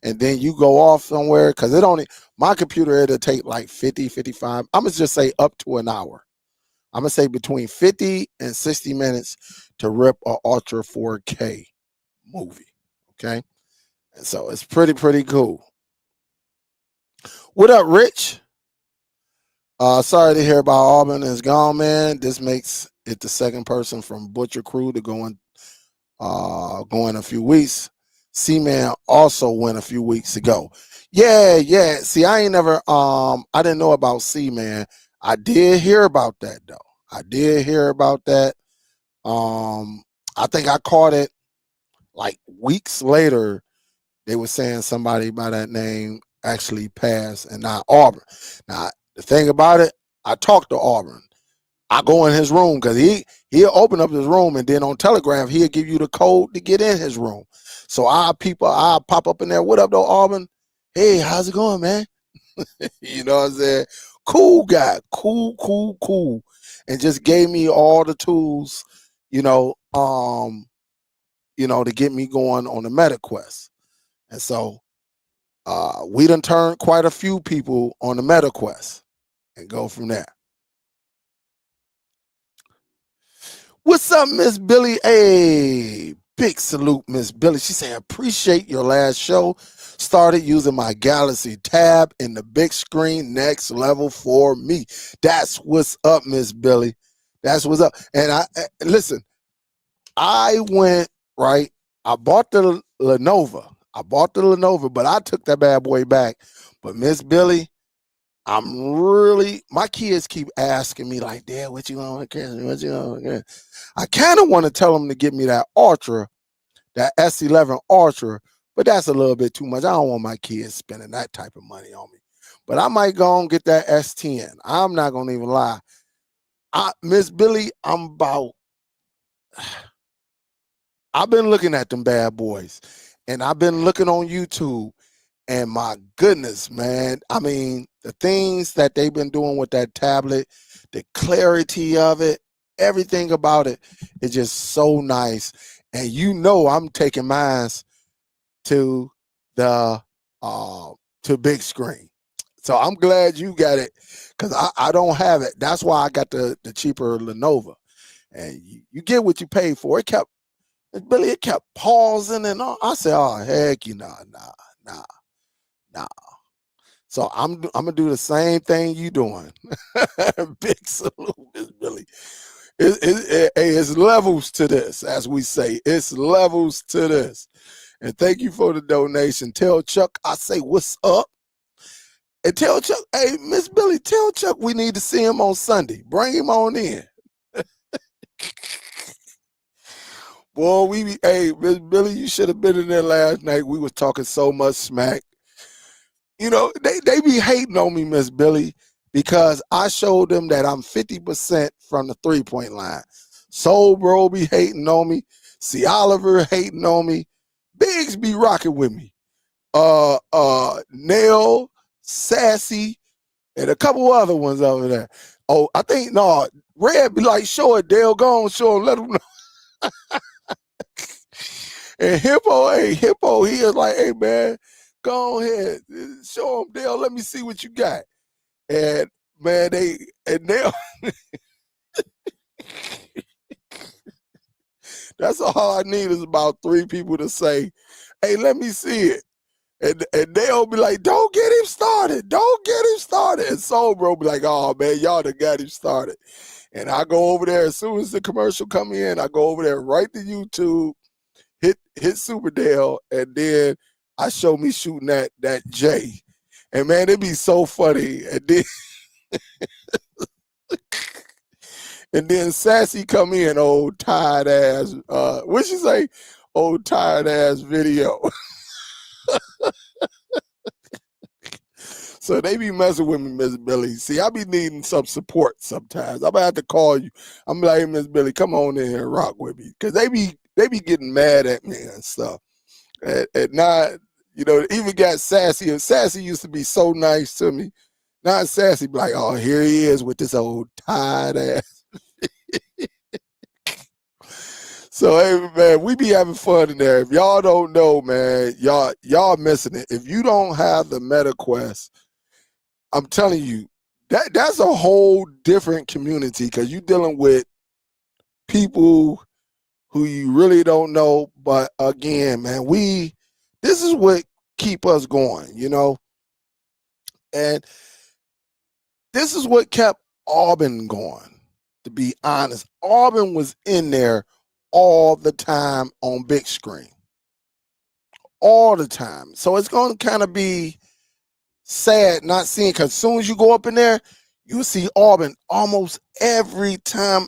and then you go off somewhere, because it only, my computer, it'll take like 50, 55, I'm gonna just say up to an hour. I'm gonna say between 50 and 60 minutes to rip a Ultra 4K movie. Okay. And so it's pretty cool. What up, Rich? Sorry to hear about Auburn is gone, man. This makes it the second person from Butcher Crew to go in a few weeks. C-Man also went a few weeks ago. Yeah. See, I ain't never I didn't know about C-Man. I did hear about that though. I did hear about that. I think I caught it like weeks later. They were saying somebody by that name actually passed, and not Auburn. Now, the thing about it, I talked to Auburn. I go in his room because he'll open up his room, and then on Telegram he'll give you the code to get in his room. So I pop up in there. What up, though, Auburn? Hey, how's it going, man? You know what I'm saying? Cool guy, cool, and just gave me all the tools, to get me going on the meta quest. And so we done turned quite a few people on the meta quest and go from there. What's up, Miss Billy? Hey, big salute, Miss Billy. She said, appreciate your last show. Started using my Galaxy Tab in the big screen, next level for me. That's what's up, Miss Billy. That's what's up. And listen, I went, right, I bought the Lenovo. But I took that bad boy back. But Miss Billy, my kids keep asking me like, Dad, what you want? What you want? I kind of want to tell them to get me that Ultra, that S11 Ultra, but that's a little bit too much. I don't want my kids spending that type of money on me. But I might go and get that S10. I'm not going to even lie. Miss Billy, I've been looking at them bad boys, and I've been looking on YouTube. And my goodness, man, I mean, the things that they've been doing with that tablet, the clarity of it, everything about it is just so nice. And I'm taking mine to the to big screen. So I'm glad you got it, because I don't have it. That's why I got the cheaper Lenovo. And you get what you pay for. It kept pausing and all. I said, oh heck, nah. So I'm gonna do the same thing you doing. Big salute, Miss Billy. It's levels to this, as we say. It's levels to this. And thank you for the donation. Tell Chuck I say what's up. And tell Chuck, hey, Miss Billy, tell Chuck we need to see him on Sunday. Bring him on in. Boy, hey, Miss Billy, you should have been in there last night. We was talking so much smack. They be hating on me, Miss Billy, because I showed them that I'm 50% from the 3-point line. Soul Bro be hating on me. C. Oliver hating on me. Biggs be rocking with me. Nail, Sassy, and a couple other ones over there. Oh, I think, no, Red be like, show it, Dale, go on, show him, let him know. And Hippo, he is like, hey, man, go ahead, show him, Dale, let me see what you got. And, man, Dale, that's all I need is about 3 people to say, hey, let me see it. And they'll be like, don't get him started. Don't get him started. And Soul Bro be like, oh, man, y'all done got him started. And I go over there, as soon as the commercial come in, I go over there right to YouTube, hit Superdell, and then I show me shooting that J. And, man, it be so funny. And then Sassy come in, old tired ass, what you say? Old tired ass video. So they be messing with me, Miss Billy. See, I be needing some support sometimes. I'm gonna have to call you. I'm like, hey, Miss Billy, come on in here and rock with me. Cause they be getting mad at me and stuff. And not, even got Sassy. And Sassy used to be so nice to me. Now Sassy be like, oh, here he is with this old tired ass. So hey man, we be having fun in there. If y'all don't know, man, y'all missing it. If you don't have the MetaQuest, I'm telling you, that's a whole different community because you're dealing with people who you really don't know. But again, man, this is what keep us going, and this is what kept Auburn going. To be honest, Auburn was in there all the time on big screen, all the time. So it's going to kind of be sad not seeing, because as soon as you go up in there, you see Auburn almost every time.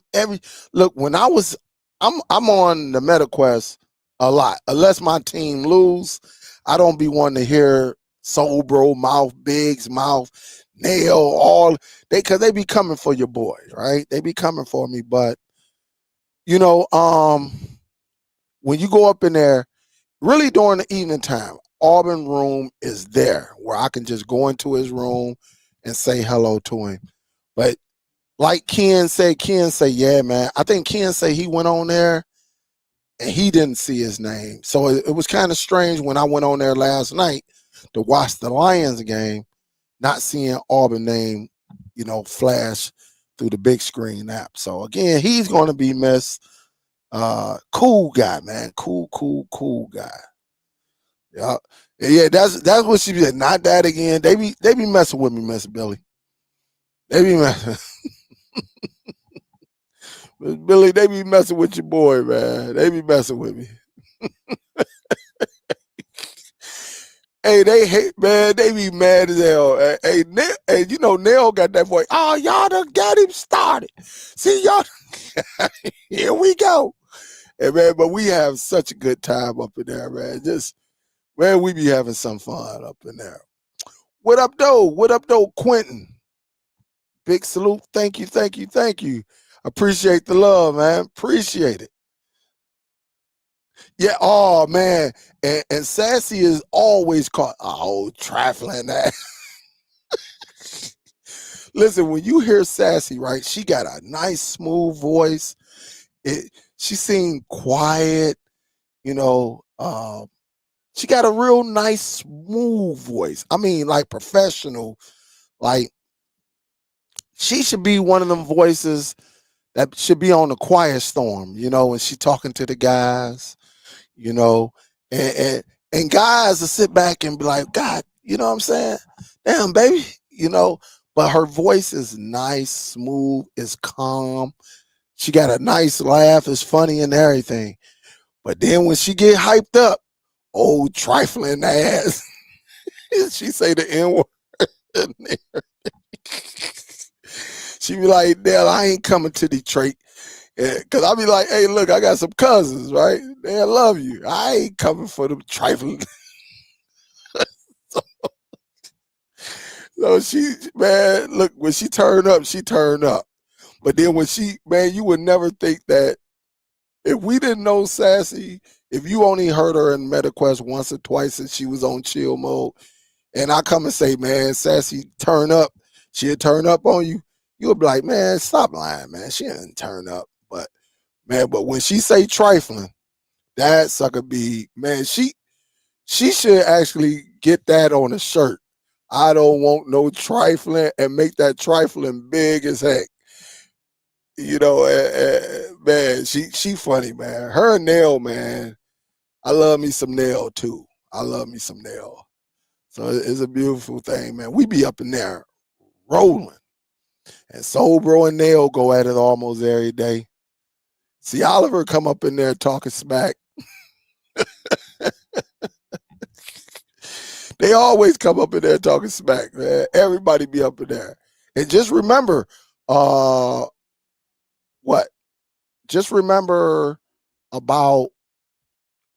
Look, when I'm on the MetaQuest a lot. Unless my team lose, I don't be wanting to hear Soul Bro mouth, Biggs mouth, Nail, all because they be coming for your boy, right? They be coming for me, but you know, when you go up in there, really during the evening time, Auburn room is there where I can just go into his room and say hello to him. But like Ken say, yeah, man. I think Ken say he went on there and he didn't see his name. So it was kind of strange when I went on there last night to watch the Lions game, not seeing Auburn name, flash through the big screen app. So again, he's going to be missed. Cool guy, man. Cool guy. Yeah. Yeah, that's what she said. Not that again. They be messing with me, Miss Billy. They be messing. Billy, they be messing with your boy, man. They be messing with me. Hey, they hate, man. They be mad as hell. Hey, Neil got that voice. Oh, y'all done got him started. See, y'all. Here we go. Hey, man, but we have such a good time up in there, man. Man, we be having some fun up in there. What up, though? What up, though, Quentin? Big salute. Thank you. Appreciate the love, man. Appreciate it. Yeah, oh, man. And Sassy is always caught. Oh, trifling that. Listen, when you hear Sassy, right, she got a nice, smooth voice. She seemed quiet, you know. She got a real nice, smooth voice. I mean, like professional. Like, she should be one of them voices that should be on the Quiet Storm, when she talking to the guys, you know, and, and and guys will sit back and be like, God, you know what I'm saying? Damn, baby, but her voice is nice, smooth, is calm. She got a nice laugh, is funny and everything. But then when she get hyped up, old trifling ass, she say the N word. She be like, Dale, I ain't coming to Detroit. Cause I be like, hey, look, I got some cousins, right? They love you. I ain't coming for them trifling. So she, man, look, when she turned up, she turned up. But then man, you would never think that if we didn't know Sassy, if you only heard her in MetaQuest once or twice and she was on chill mode, and I come and say, man, Sassy, turn up, she'll turn up on you, you would be like, man, stop lying, man. She didn't turn up. But when she say trifling, that sucker be, man, she should actually get that on a shirt. I don't want no trifling, and make that trifling big as heck. Man, she funny, man. Her and Nail, man. I love me some Nail too. I love me some Nail. So it's a beautiful thing, man. We be up in there rolling. And Soul Bro and Nail go at it almost every day. See Oliver come up in there talking smack. They always come up in there talking smack, man. Everybody be up in there. And just remember, what? Just remember about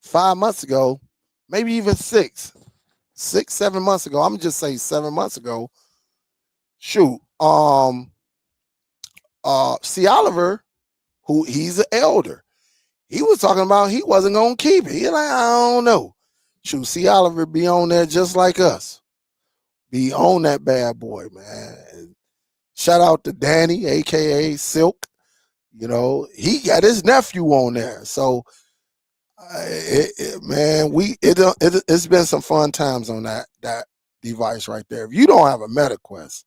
5 months ago, maybe even 7 months ago. I'm just say 7 months ago. Shoot. C. Oliver, who he's an elder, he was talking about he wasn't gonna keep it. He like, I don't know. Shoot, C. Oliver be on there just like us. Be on that bad boy, man. Shout out to Danny, aka Silk. You know, he got his nephew on there. So, man, it's been some fun times on that device right there. If you don't have a MetaQuest,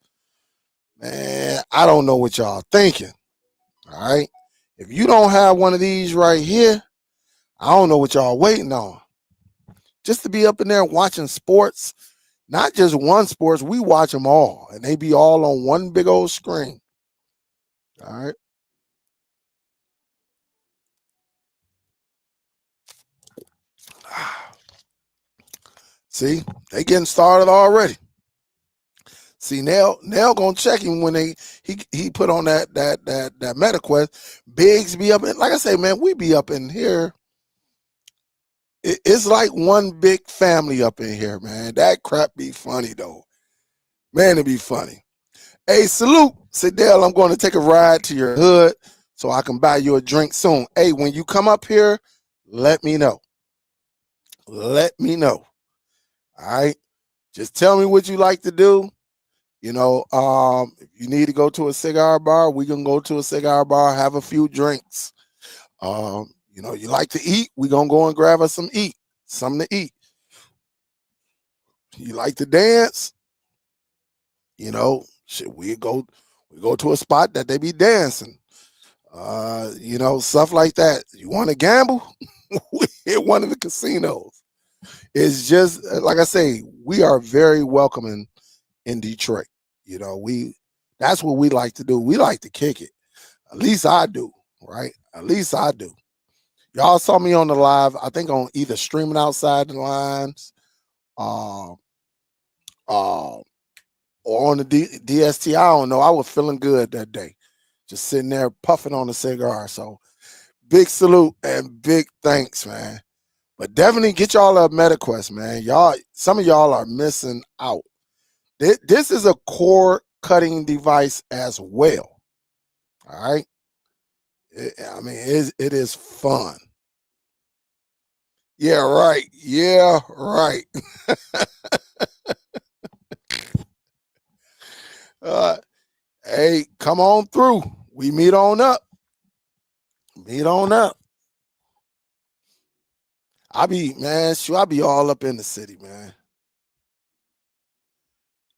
man, I don't know what y'all thinking. All right, if you don't have one of these right here, I don't know what y'all waiting on. Just to be up in there watching sports, not just one sports, we watch them all, and they be all on one big old screen. All right. See, they getting started already. See, Nell gonna check him when he put on that MetaQuest. Biggs be up in, like I say, man, we be up in here. It's like one big family up in here, man. That crap be funny though. Man, it be funny. Hey, salute, Superdell. I'm going to take a ride to your hood so I can buy you a drink soon. Hey, when you come up here, let me know. Let me know. All right. Just tell me what you like to do. You know, if you need to go to a cigar bar, we can go to a cigar bar, have a few drinks. You know, you like to eat, we gonna go and grab us something to eat. You like to dance, you know, shit, we go to a spot that they be dancing. You know, stuff like that. You want to gamble? We hit one of the casinos. It's just like I say, we are very welcoming in Detroit. You know, that's what we like to do. We like to kick it. At least I do, right? At least I do. Y'all saw me on the live, I think on either streaming outside the lines, um, uh, or on the DST. I don't know. I was feeling good that day, just sitting there puffing on a cigar. So big salute and big thanks, man. But definitely get y'all a MetaQuest, man. Some of y'all are missing out. This is a cord cutting device as well. All right. I mean, it is fun. Yeah, right. Yeah, right. uh, hey, come on through. We meet on up. Meet on up. I be all up in the city, man.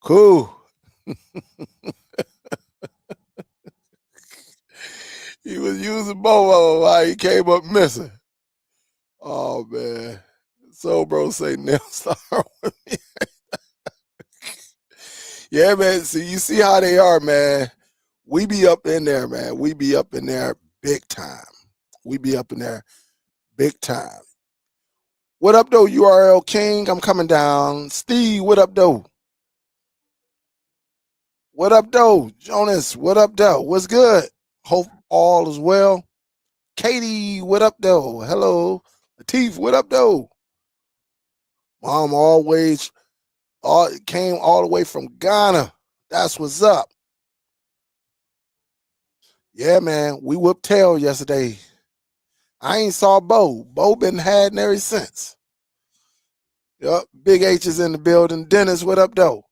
Cool. He was using both of them while he came up missing. Oh man. So bro say Neil Star with me. Yeah, man. See, you see how they are, man. We be up in there, man. We be up in there big time. We be up in there big time. What up, though, URL King? I'm coming down. Steve, what up, though? What up, though? Jonas, what up, though? What's good? Hope all is well. Katie, what up, though? Hello. Latif, what up, though? Mom always came all the way from Ghana. That's what's up. Yeah, man. We whooped tail yesterday. I ain't saw Bo. Bo been hiding ever since. Yup. Big H is in the building. Dennis, what up, though?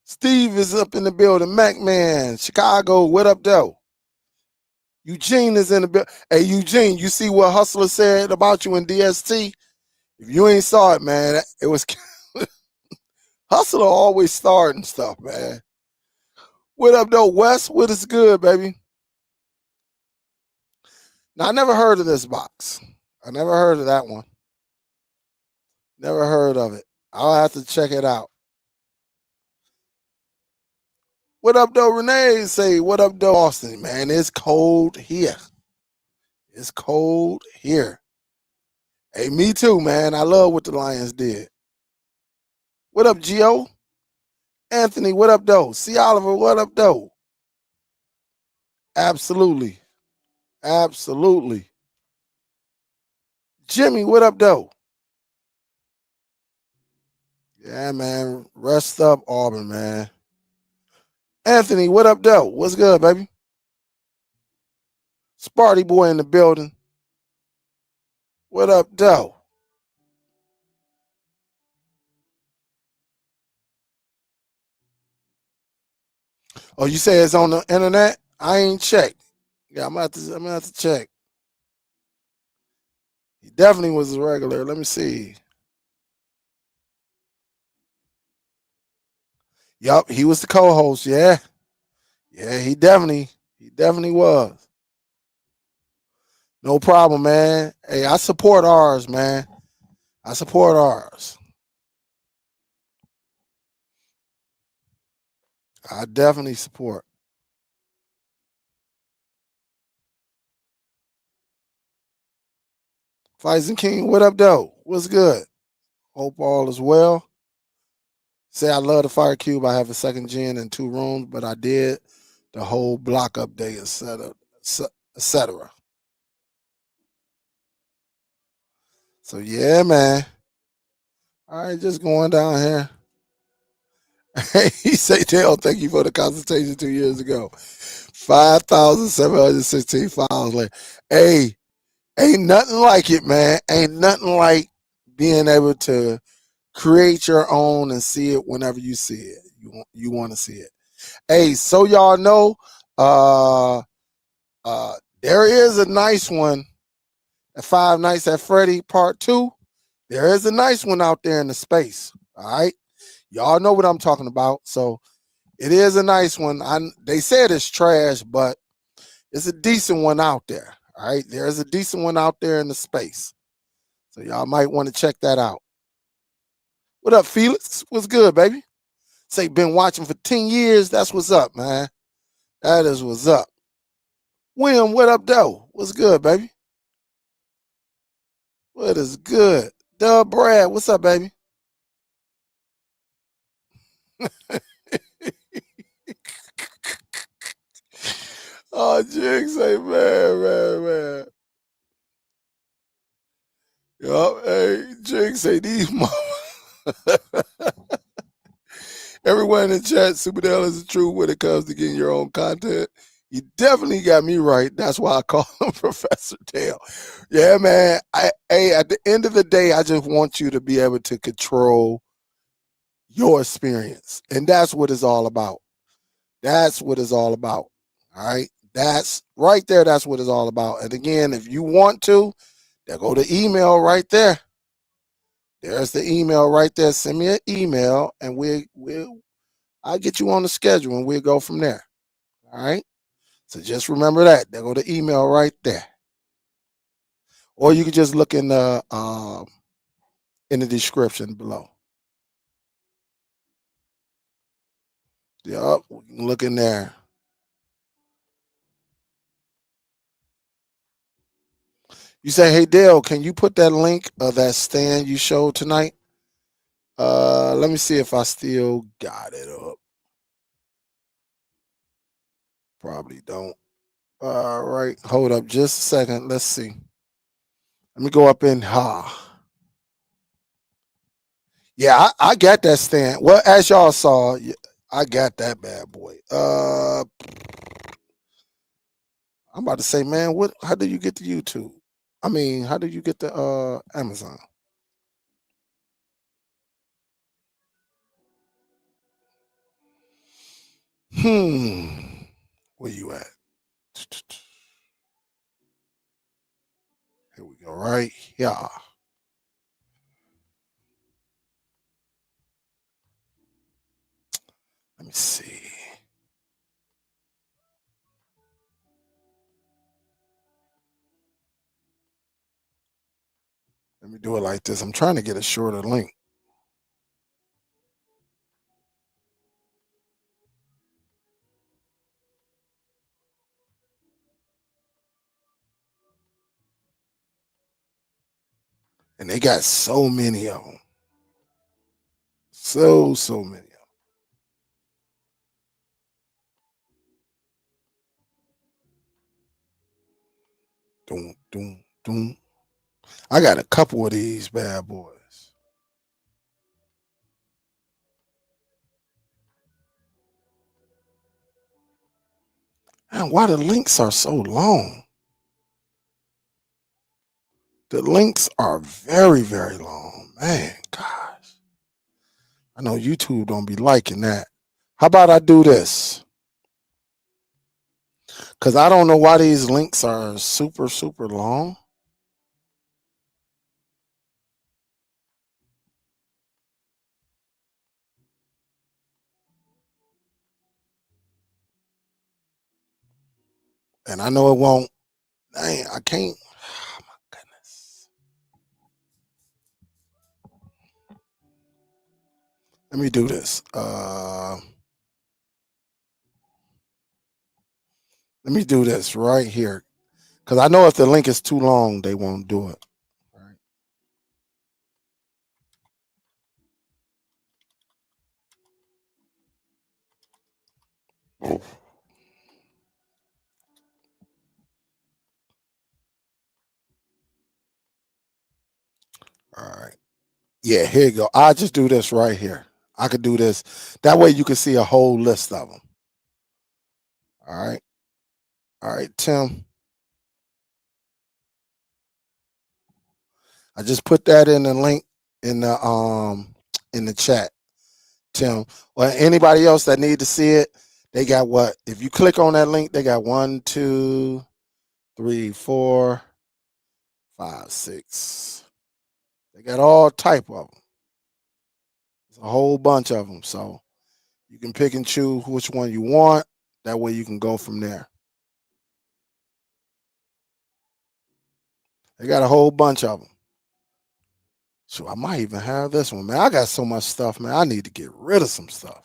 Steve is up in the building. Mac Man, Chicago, what up, though? Eugene is in the building. Hey, Eugene, you see what Hustler said about you in DST? If you ain't saw it, man, it was Hustler always starting stuff, man. What up, though, Wes? What is good, baby? Now, I never heard of this box. I never heard of that one. Never heard of it. I'll have to check it out. What up, though, Renee? Say, what up, though, Austin? Man, it's cold here. It's cold here. Hey, me too, man. I love what the Lions did. What up, Gio? Anthony, what up, though? C. Oliver, what up, though? Absolutely. Absolutely. Jimmy, what up, though? Yeah, man. Rest up, Auburn, man. Anthony, what up, though? What's good, baby? Sparty boy in the building. What up, though? Oh, you say it's on the internet? I ain't checked. Yeah, I'm gonna have to check. He definitely was a regular. Let me see. Yup, he was the co-host. Yeah, yeah, he definitely was. No problem, man. Hey, I support ours, man. I support ours. I definitely support. Faison King, what up, though? What's good? Hope all is well. Say I love the Fire Cube. I have a second gen and two rooms, but I did the whole block update, etc. So yeah, man. All right, just going down here. He say, Dale, thank you for the consultation 2 years ago. 5,716 files later. Hey, ain't nothing like it, man. Ain't nothing like being able to create your own and see it whenever you see it. You want to see it. Hey, so y'all know, uh, there is a nice one at Five Nights at Freddy Part 2. There is a nice one out there in the space. All right. Y'all know what I'm talking about. So it is a nice one. They said it's trash, but it's a decent one out there. All right. There's a decent one out there in the space. So y'all might want to check that out. What up, Felix? What's good, baby? Say been watching for 10 years. That's what's up, man. That is what's up. William, what up, though? What's good, baby? What is good? Dub Brad, what's up, baby? Oh, Jig say, man. Yup, hey, Jig say these everyone in the chat, Superdell is the truth when it comes to getting your own content. You definitely got me right. That's why I call him Professor Dale. Yeah, man. Hey, at the end of the day, I just want you to be able to control your experience. And that's what it's all about. That's what it's all about. All right. That's right there. That's what it's all about. And again, if you want to, there go the email right there. There's the email right there. Send me an email and I'll get you on the schedule and we'll go from there. All right. So just remember that. There go the email right there. Or you can just look in the description below. Yep, we can look in there. You say, hey Dale, can you put that link of that stand you showed tonight? Let me see if I still got it up. Probably don't. All right, hold up just a second. Let's see. Let me go up in Yeah, I got that stand. Well, as y'all saw, I got that bad boy. I'm about to say, man, what? How did you get to YouTube? I mean, how did you get to Amazon? Hmm. Where you at? Here we go. Right here. Let me see. Let me do it like this. I'm trying to get a shorter link. And they got so many of them. So many of them. Doom, doom, doom. I got a couple of these bad boys. Man, why the links are so long? The links are very, very long. Man, gosh. I know YouTube don't be liking that. How about I do this? Because I don't know why these links are super, super long. And I know it won't. I can't. Oh my goodness. Let me do this. Let me do this right here. Because I know if the link is too long, they won't do it. All right. Yeah, here you go. I'll just do this right here. I could do this. That way you can see a whole list of them. All right. All right, Tim. I just put that in the link in the chat, Tim. Well, anybody else that need to see it, they got what? If you click on that link, they got 1, 2, 3, 4, 5, 6. They got all type of them. There's a whole bunch of them. So you can pick and choose which one you want. That way you can go from there. They got a whole bunch of them. So I might even have this one, man. I got so much stuff, man. I need to get rid of some stuff.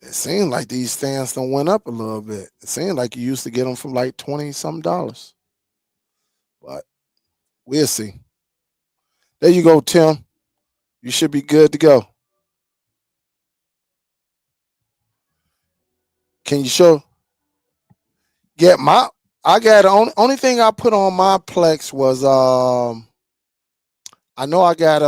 It seems like these stands done went up a little bit. It seems like you used to get them for like 20 some dollars. But we'll see. There you go, Tim. You should be good to go. Can you show? Yeah, I got only thing I put on my Plex was I know I got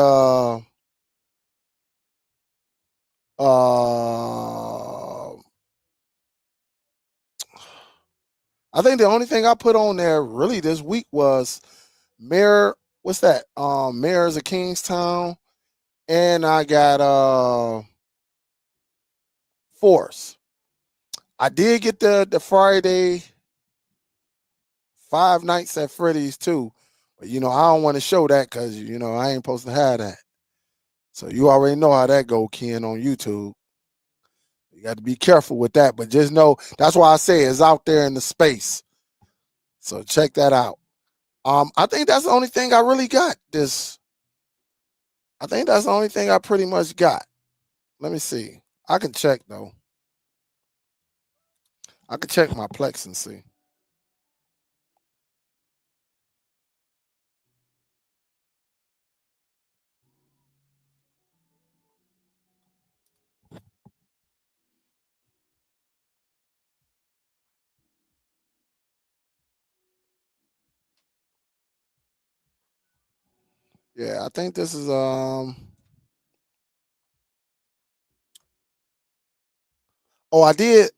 I think the only thing I put on there really this week was Mayor. What's that? Mayors of Kingstown, and I got Force. I did get the Friday Five Nights at Freddy's too, but I don't want to show that because I ain't supposed to have that. So you already know how that go, Ken, on YouTube. You got to be careful with that, but just know that's why I say it's out there in the space. So check that out. I think that's the only thing I really got. I think that's the only thing I pretty much got. Let me see. I can check though. I can check my Plex and see. Yeah, I think this is Oh, I did.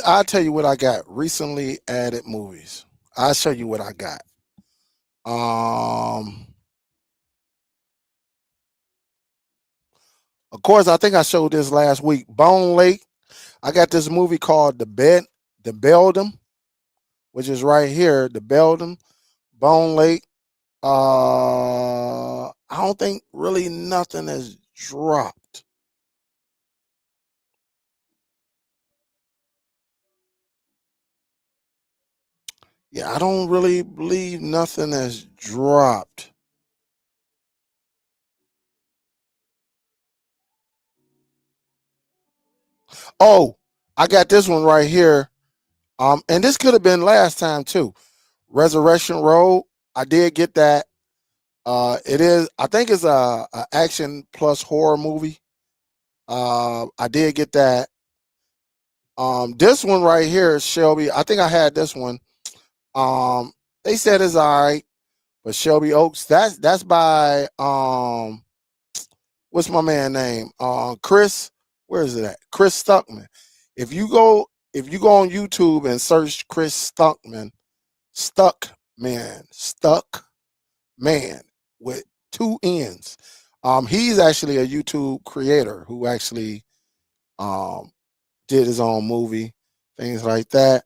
I'll tell you what I got. Recently added movies. I'll show you what I got. Um, of course, I think I showed this last week. Bone Lake. I got this movie called The Beldam, which is right here. The Beldam, Bone Lake. I don't think really nothing has dropped. Yeah, I don't really believe nothing has dropped. Oh, I got this one right here. And this could have been last time too. Resurrection Road. I did get that. It is. I think it's a action plus horror movie. I did get that. This one right here, Shelby. I think I had this one. They said it's all right, but Shelby Oaks. That's by what's my man name? Chris. Where is it at? Chris Stuckman. If you go on YouTube and search Chris Stuckman, Stuck Man with two N's. He's actually a YouTube creator who actually um did his own movie, things like that.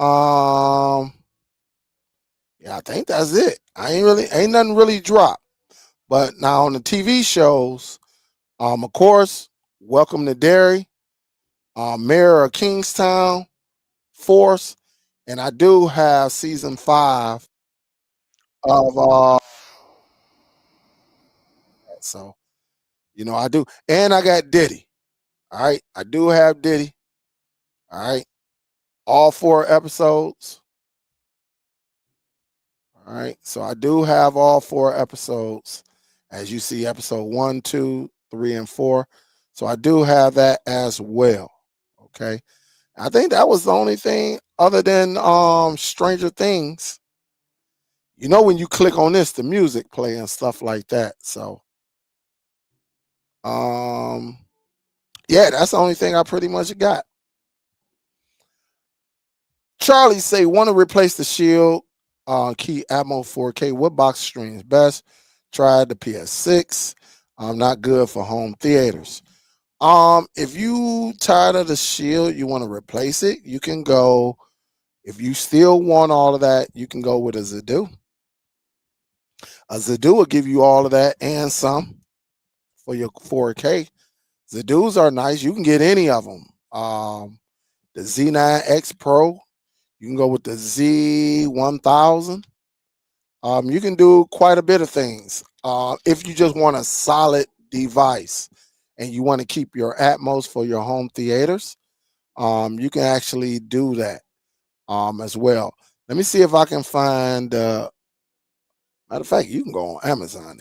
Um, yeah, I think that's it. Ain't nothing really dropped. But now on the TV shows, of course, Welcome to Derry, Mayor of Kingstown, Force, and I do have season 5 of so I do, and I got Diddy. All right, I do have Diddy. All right, all 4 episodes. All right, so I do have all 4 episodes, as you see, episode 1, 2, 3, and 4. So I do have that as well. Okay, I think that was the only thing other than Stranger Things. When you click on this, the music play and stuff like that. So um yeah, that's the only thing I pretty much got. Charlie say, want to replace the Shield key Atmos 4K. What box streams best? Tried the PS6. Not good for home theaters. If you tired of the Shield, you want to replace it, you can go. If you still want all of that, you can go with a Zadu. A Zadu will give you all of that and some for your 4K. Zadus are nice. You can get any of them. The Z9X Pro. You can go with the Z1000. You can do quite a bit of things. If you just want a solid device and you want to keep your Atmos for your home theaters, you can actually do that as well. Let me see if I can find. Matter of fact, you can go on Amazon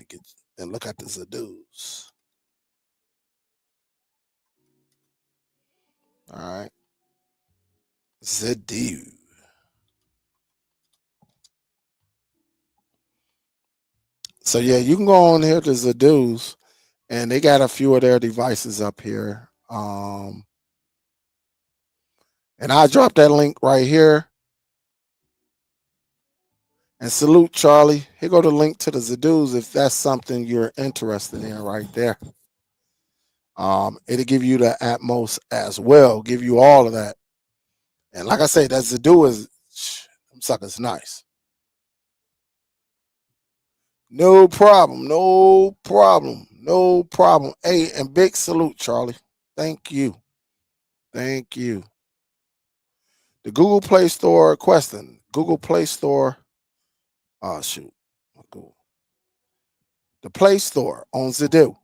and look at the Zadus. All right, Zadu. So yeah, you can go on here to Zadus, and they got a few of their devices up here. And I drop that link right here. And salute Charlie. Here go the link to the Zadus if that's something you're interested in right there. It'll give you the Atmos as well, give you all of that. And like I say, that Zadu is them suckers nice. No problem, no problem, no problem. Hey, and big salute, Charlie. Thank you. Thank you. The Google Play Store question. Google Play Store. Oh shoot. Google. The Play Store on Zadu.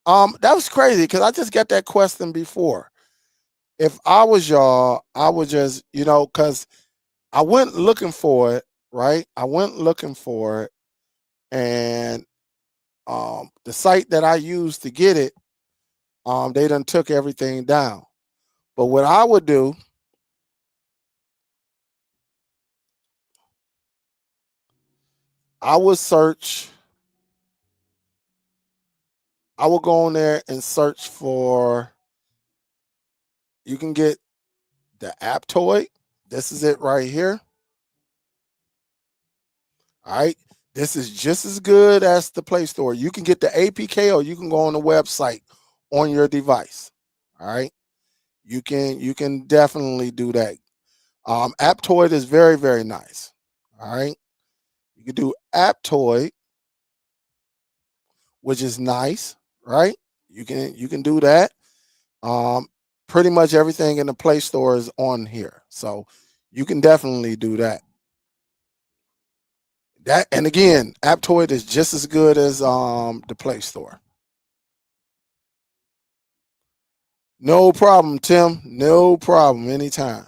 That was crazy because I just got that question before. If I was y'all, I would just, because I went looking for it, right? I went looking for it, and the site that I used to get it, they done took everything down. But what I would do, I would search. I would go on there and search for. You can get the Aptoid. This is it right here. All right. This is just as good as the Play Store. You can get the APK or you can go on the website on your device. All right. You can definitely do that. Aptoid is very, very nice. All right. You can do Aptoid, which is nice, right? You can do that. Um, Pretty much everything in the Play Store is on here. So you can definitely do that. That, and again, Aptoid is just as good as the Play Store. No problem, Tim. No problem. Anytime.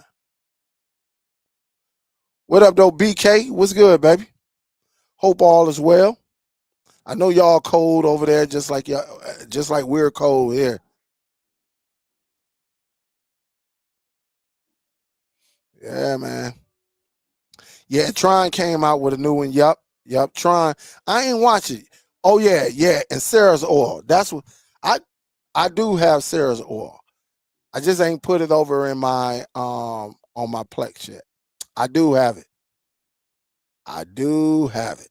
What up, though, BK? What's good, baby? Hope all is well. I know y'all cold over there, just like we're cold here. Yeah, man. Yeah, Tron came out with a new one. Yup. Tron. I ain't watch it. Oh yeah, yeah. And Sarah's oil. That's what I I do have Sarah's oil. I just ain't put it over in my on my Plex yet. I do have it. I do have it.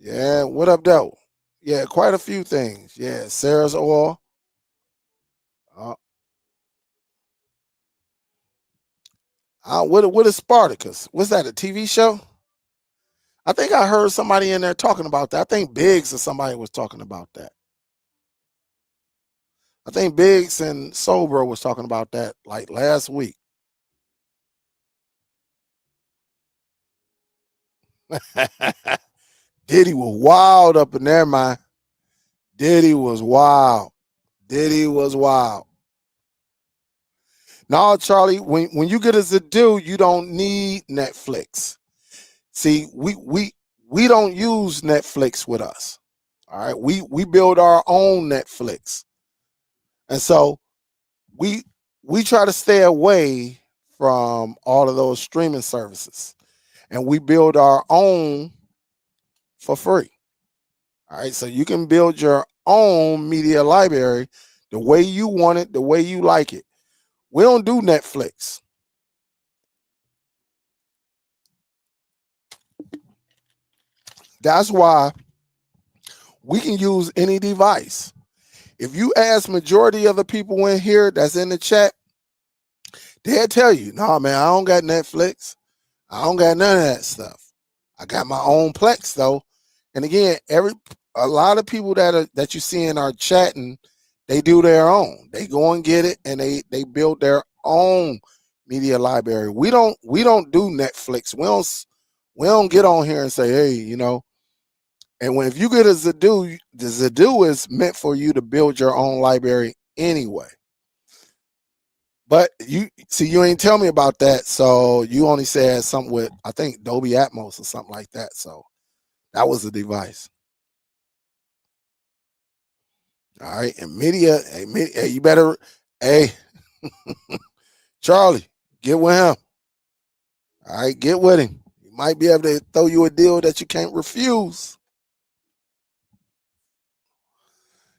Yeah, what up, though? Yeah, quite a few things. Yeah, Sarah's Oil. Uh, what is Spartacus? What's that? A TV show? I think I heard somebody in there talking about that. I think Biggs or somebody was talking about that. I think Biggs and Sobro was talking about that like last week. Diddy was wild up in there, man. Diddy was wild. Diddy was wild. No, Charlie, when you get as a dude, you don't need Netflix. See, we don't use Netflix with us. All right. We build our own Netflix. And so we we try to stay away from all of those streaming services. And we build our own for free. All right. So you can build your own media library the way you want it, the way you like it. We don't do Netflix. That's why we can use any device. If you ask majority of the people in here that's in the chat, they'll tell you, no, man, I don't got Netflix. I don't got none of that stuff. I got my own Plex though. And again, a lot of people that you see in our chatting, they do their own. They go and get it and they build their own media library. We don't do Netflix. We don't get on here and say, hey, and if you get a Zadu, the Zadu is meant for you to build your own library anyway. But you ain't tell me about that. So you only said something with, I think, Dolby Atmos or something like that. So that was the device. All right. And hey, you better, hey, Charlie, get with him. All right. Get with him. He might be able to throw you a deal that you can't refuse.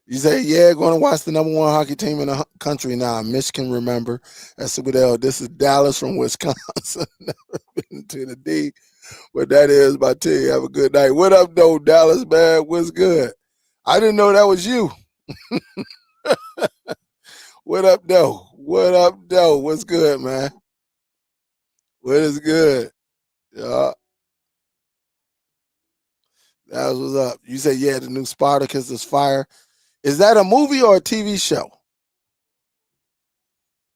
You say, yeah, going to watch the number one hockey team in the country now. Michigan, remember. That's Superdell. This is Dallas from Wisconsin. Never been to the D. But that is my team. Have a good night. What up, though, Dallas, man? What's good? I didn't know that was you. What up, though? What up, though? What's good, man? What is good? Yeah, that's what's up. You say, yeah, the new Spartacus is fire. Is that a movie or a TV show?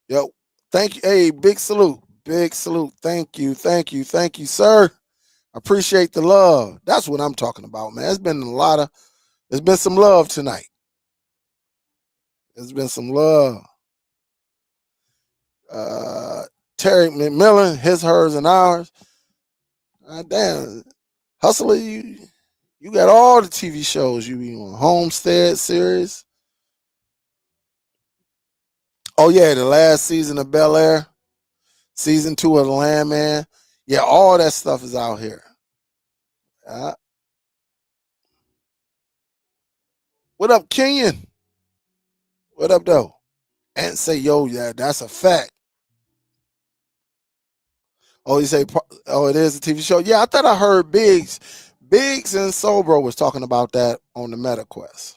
Yo, thank you. Hey, big salute. Big salute. Thank you. Thank you. Thank you, sir. Appreciate the love. That's what I'm talking about, man. There's been some love tonight. There's been some love. Uh Terry McMillan, his, hers, and ours. Damn. Hustler, you got all the TV shows you be on. Homestead series. Oh yeah, the last season of Bel Air, season 2 of The Landman. Yeah, all that stuff is out here. Uh, what up, Kenyon? What up, though? And say, yo, yeah, that's a fact. Oh, you say, oh, it is a TV show. Yeah, I thought I heard Biggs and Sobro was talking about that on the MetaQuest.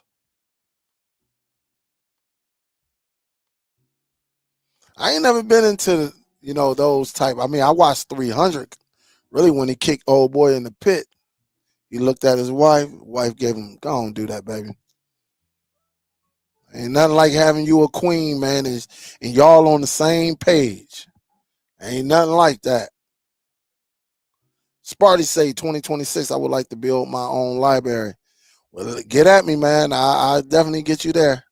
I ain't never been into those type. I mean, I watched 300. Really, when he kicked old boy in the pit, he looked at his wife. Wife gave him, "Go on, do that, baby." Ain't nothing like having you a queen, man, and y'all on the same page. Ain't nothing like that. Sparty say 2026. I would like to build my own library. Well, get at me, man. I definitely get you there.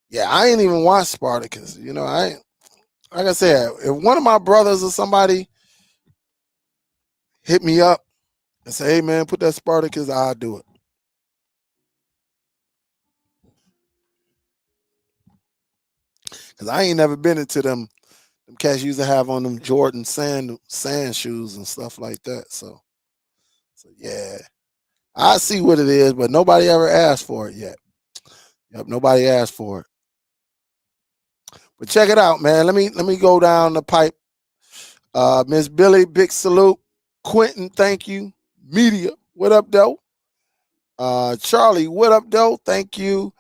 Yeah, I ain't even watched Spartacus. I ain't, like I said, if one of my brothers or somebody hit me up and say, "Hey, man, put that Spartacus," I'll do it. Cause I ain't never been into them. Them cats used to have on them Jordan sand shoes and stuff like that. So yeah, I see what it is, but nobody ever asked for it yet. Yep, nobody asked for it. But check it out, man. Let me go down the pipe. Miss Billy, big salute. Quentin, thank you. Media. What up, though? Charlie, what up, though? Thank you.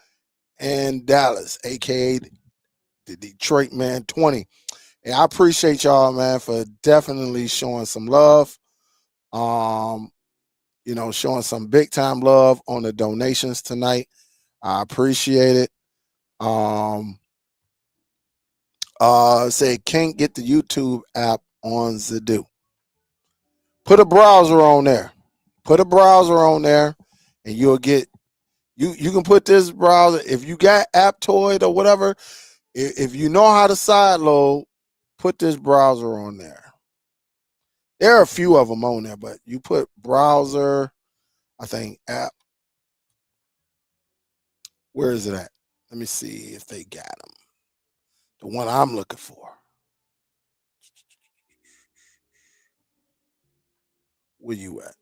And Dallas, aka the Detroit Man 20. And I appreciate y'all, man, for definitely showing some love. Um, showing some big time love on the donations tonight. I appreciate it. Um, say can't get the YouTube app on Zadu. Put a browser on there. Put a browser on there, and you'll get you can put this browser if you got Aptoid or whatever. If you know how to sideload, put this browser on there. There are a few of them on there, but you put browser, I think app. Where is it at? Let me see if they got them. The one I'm looking for. Where you at?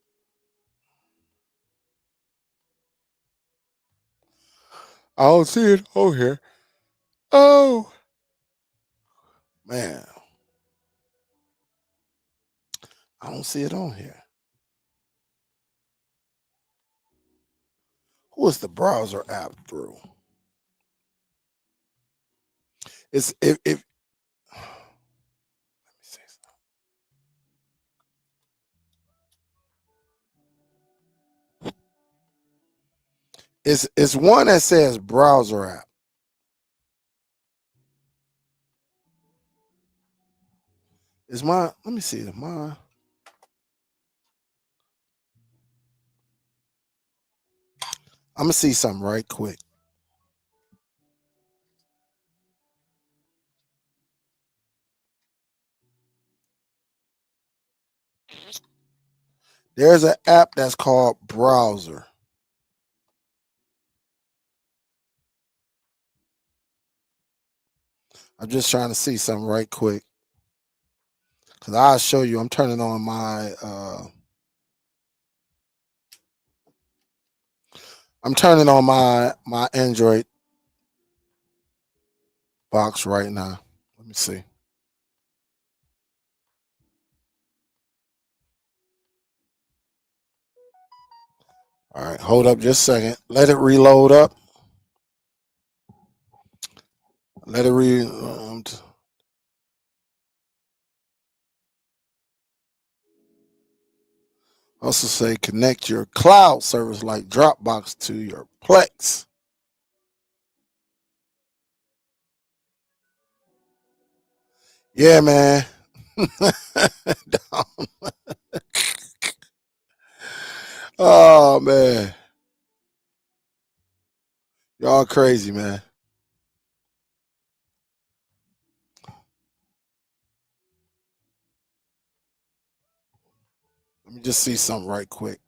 I don't see it over here. Oh man, I don't see it on here. Who is the browser app through? It's if let me see. It's one that says browser app. Is my let me see my I'm gonna see something right quick. There's an app that's called Browser. I'm just trying to see something right quick. Cause I'll show you. I'm turning on my Android box right now. Let me see. All right, hold up just a second. Let it reload up. Let it re. Also say connect your cloud service like Dropbox to your Plex. Yeah, man. Oh man, y'all crazy, man. Let me just see something right quick.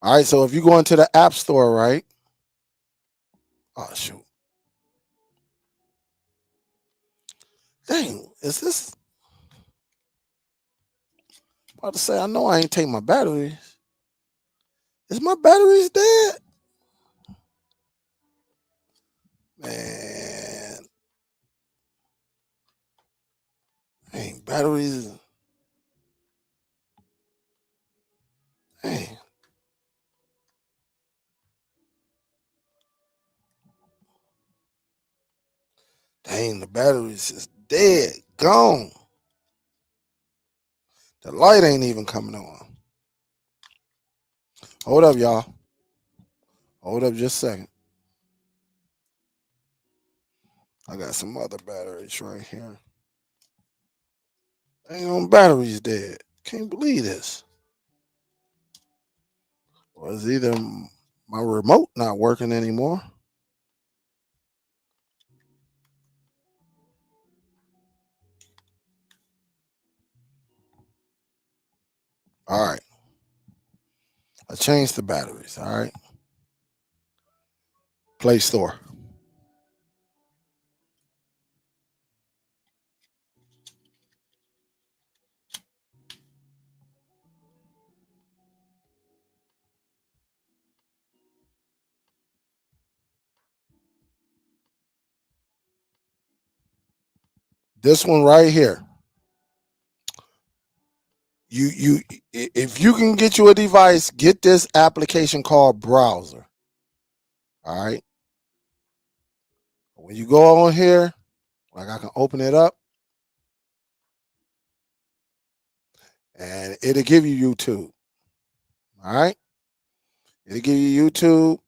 All right, so if you go into the App Store, right? Oh shoot, dang, is this? I'm about to say I know I ain't take my batteries. Is my batteries dead? Man, dang, batteries. Dang, dang, the batteries is dead, gone. The light ain't even coming on. Hold up, y'all. Hold up just a second. I got some other batteries right here. Ain't no batteries dead. Can't believe this. Well, it's either my remote not working anymore. All right. I changed the batteries. All right. Play Store. This one right here. if you can get you a device, get this application called Browser. All right. When you go on here, like I can open it up and it'll give you YouTube. All right. It'll give you YouTube.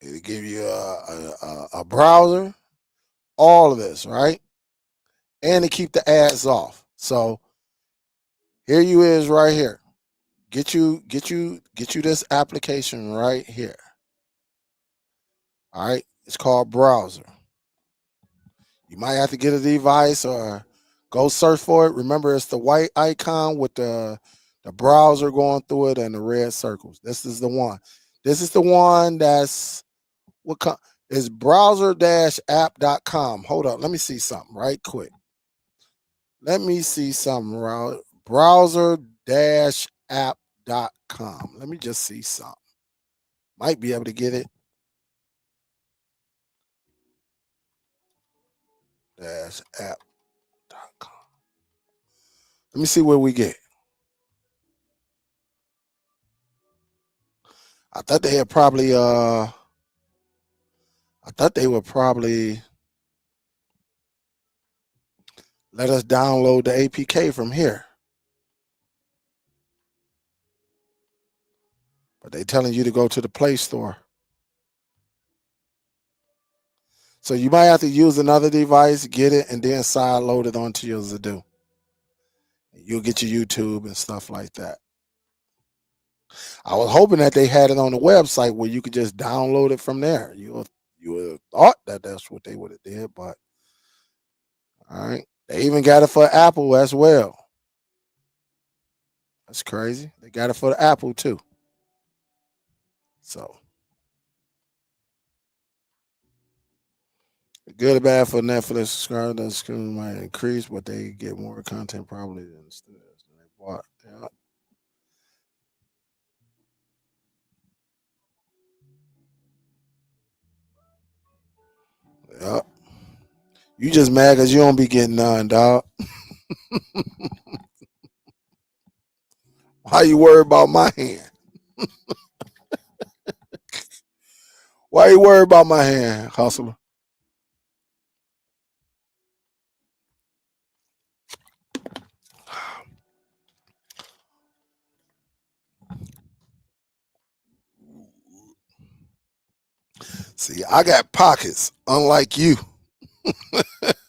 It'll give you a browser, all of this, right? And to keep the ads off. So here you is right here. Get you this application right here. All right. It's called Browser. You might have to get a device or go search for it. Remember, it's the white icon with the browser going through it and the red circles. This is the one. This is the one that's is browser-app.com. Hold up. Let me see something right quick. Let me see something. Browser-app.com. Let me just see something. Might be able to get it. -app.com. Let me see what we get. I thought they would probably let us download the APK from here. But they telling you to go to the Play Store. So you might have to use another device, get it, and then side load it onto your Zadoo. You'll get your YouTube and stuff like that. I was hoping that they had it on the website where you could just download it from there. You would have thought that that's what they would have did, but all right. They even got it for Apple as well. That's crazy. They got it for the Apple too. So good or bad for Netflix subscribers, that might increase, but they get more content probably than the studios than they bought. Yeah. Yeah. You just mad because you don't be getting none, dog. Why you worried about my hand? Why you worried about my hand, hustler? See, I got pockets, unlike you.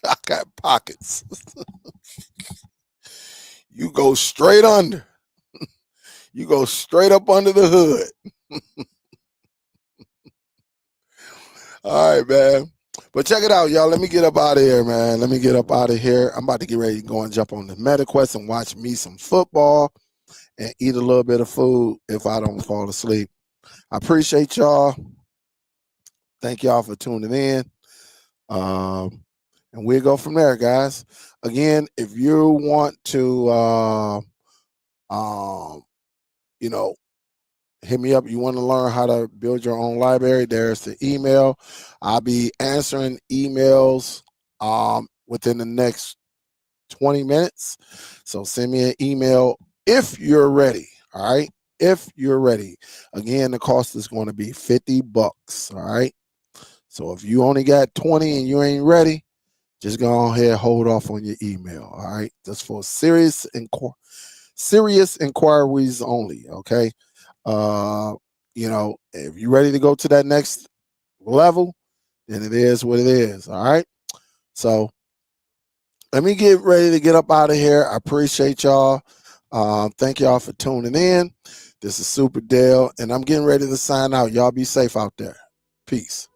I got pockets. You go straight under. You go straight up under the hood. All right, man. But check it out, y'all. Let me get up out of here, man. Let me get up out of here. I'm about to get ready to go and jump on the MetaQuest and watch me some football and eat a little bit of food if I don't fall asleep. I appreciate y'all. Thank y'all for tuning in. And we'll go from there, guys. Again, if you want to, you know, hit me up. You want to learn how to build your own library, there's the email. I'll be answering emails within the next 20 minutes. So send me an email if you're ready. All right. If you're ready. Again, the cost is going to be $50. All right. So if you only got 20 and you ain't ready, just go ahead, hold off on your email. All right. Just for serious inquiries only. Okay. If you're ready to go to that next level, then it is what it is. All right. So let me get ready to get up out of here. I appreciate y'all. Thank y'all for tuning in. This is Superdell, and I'm getting ready to sign out. Y'all be safe out there. Peace.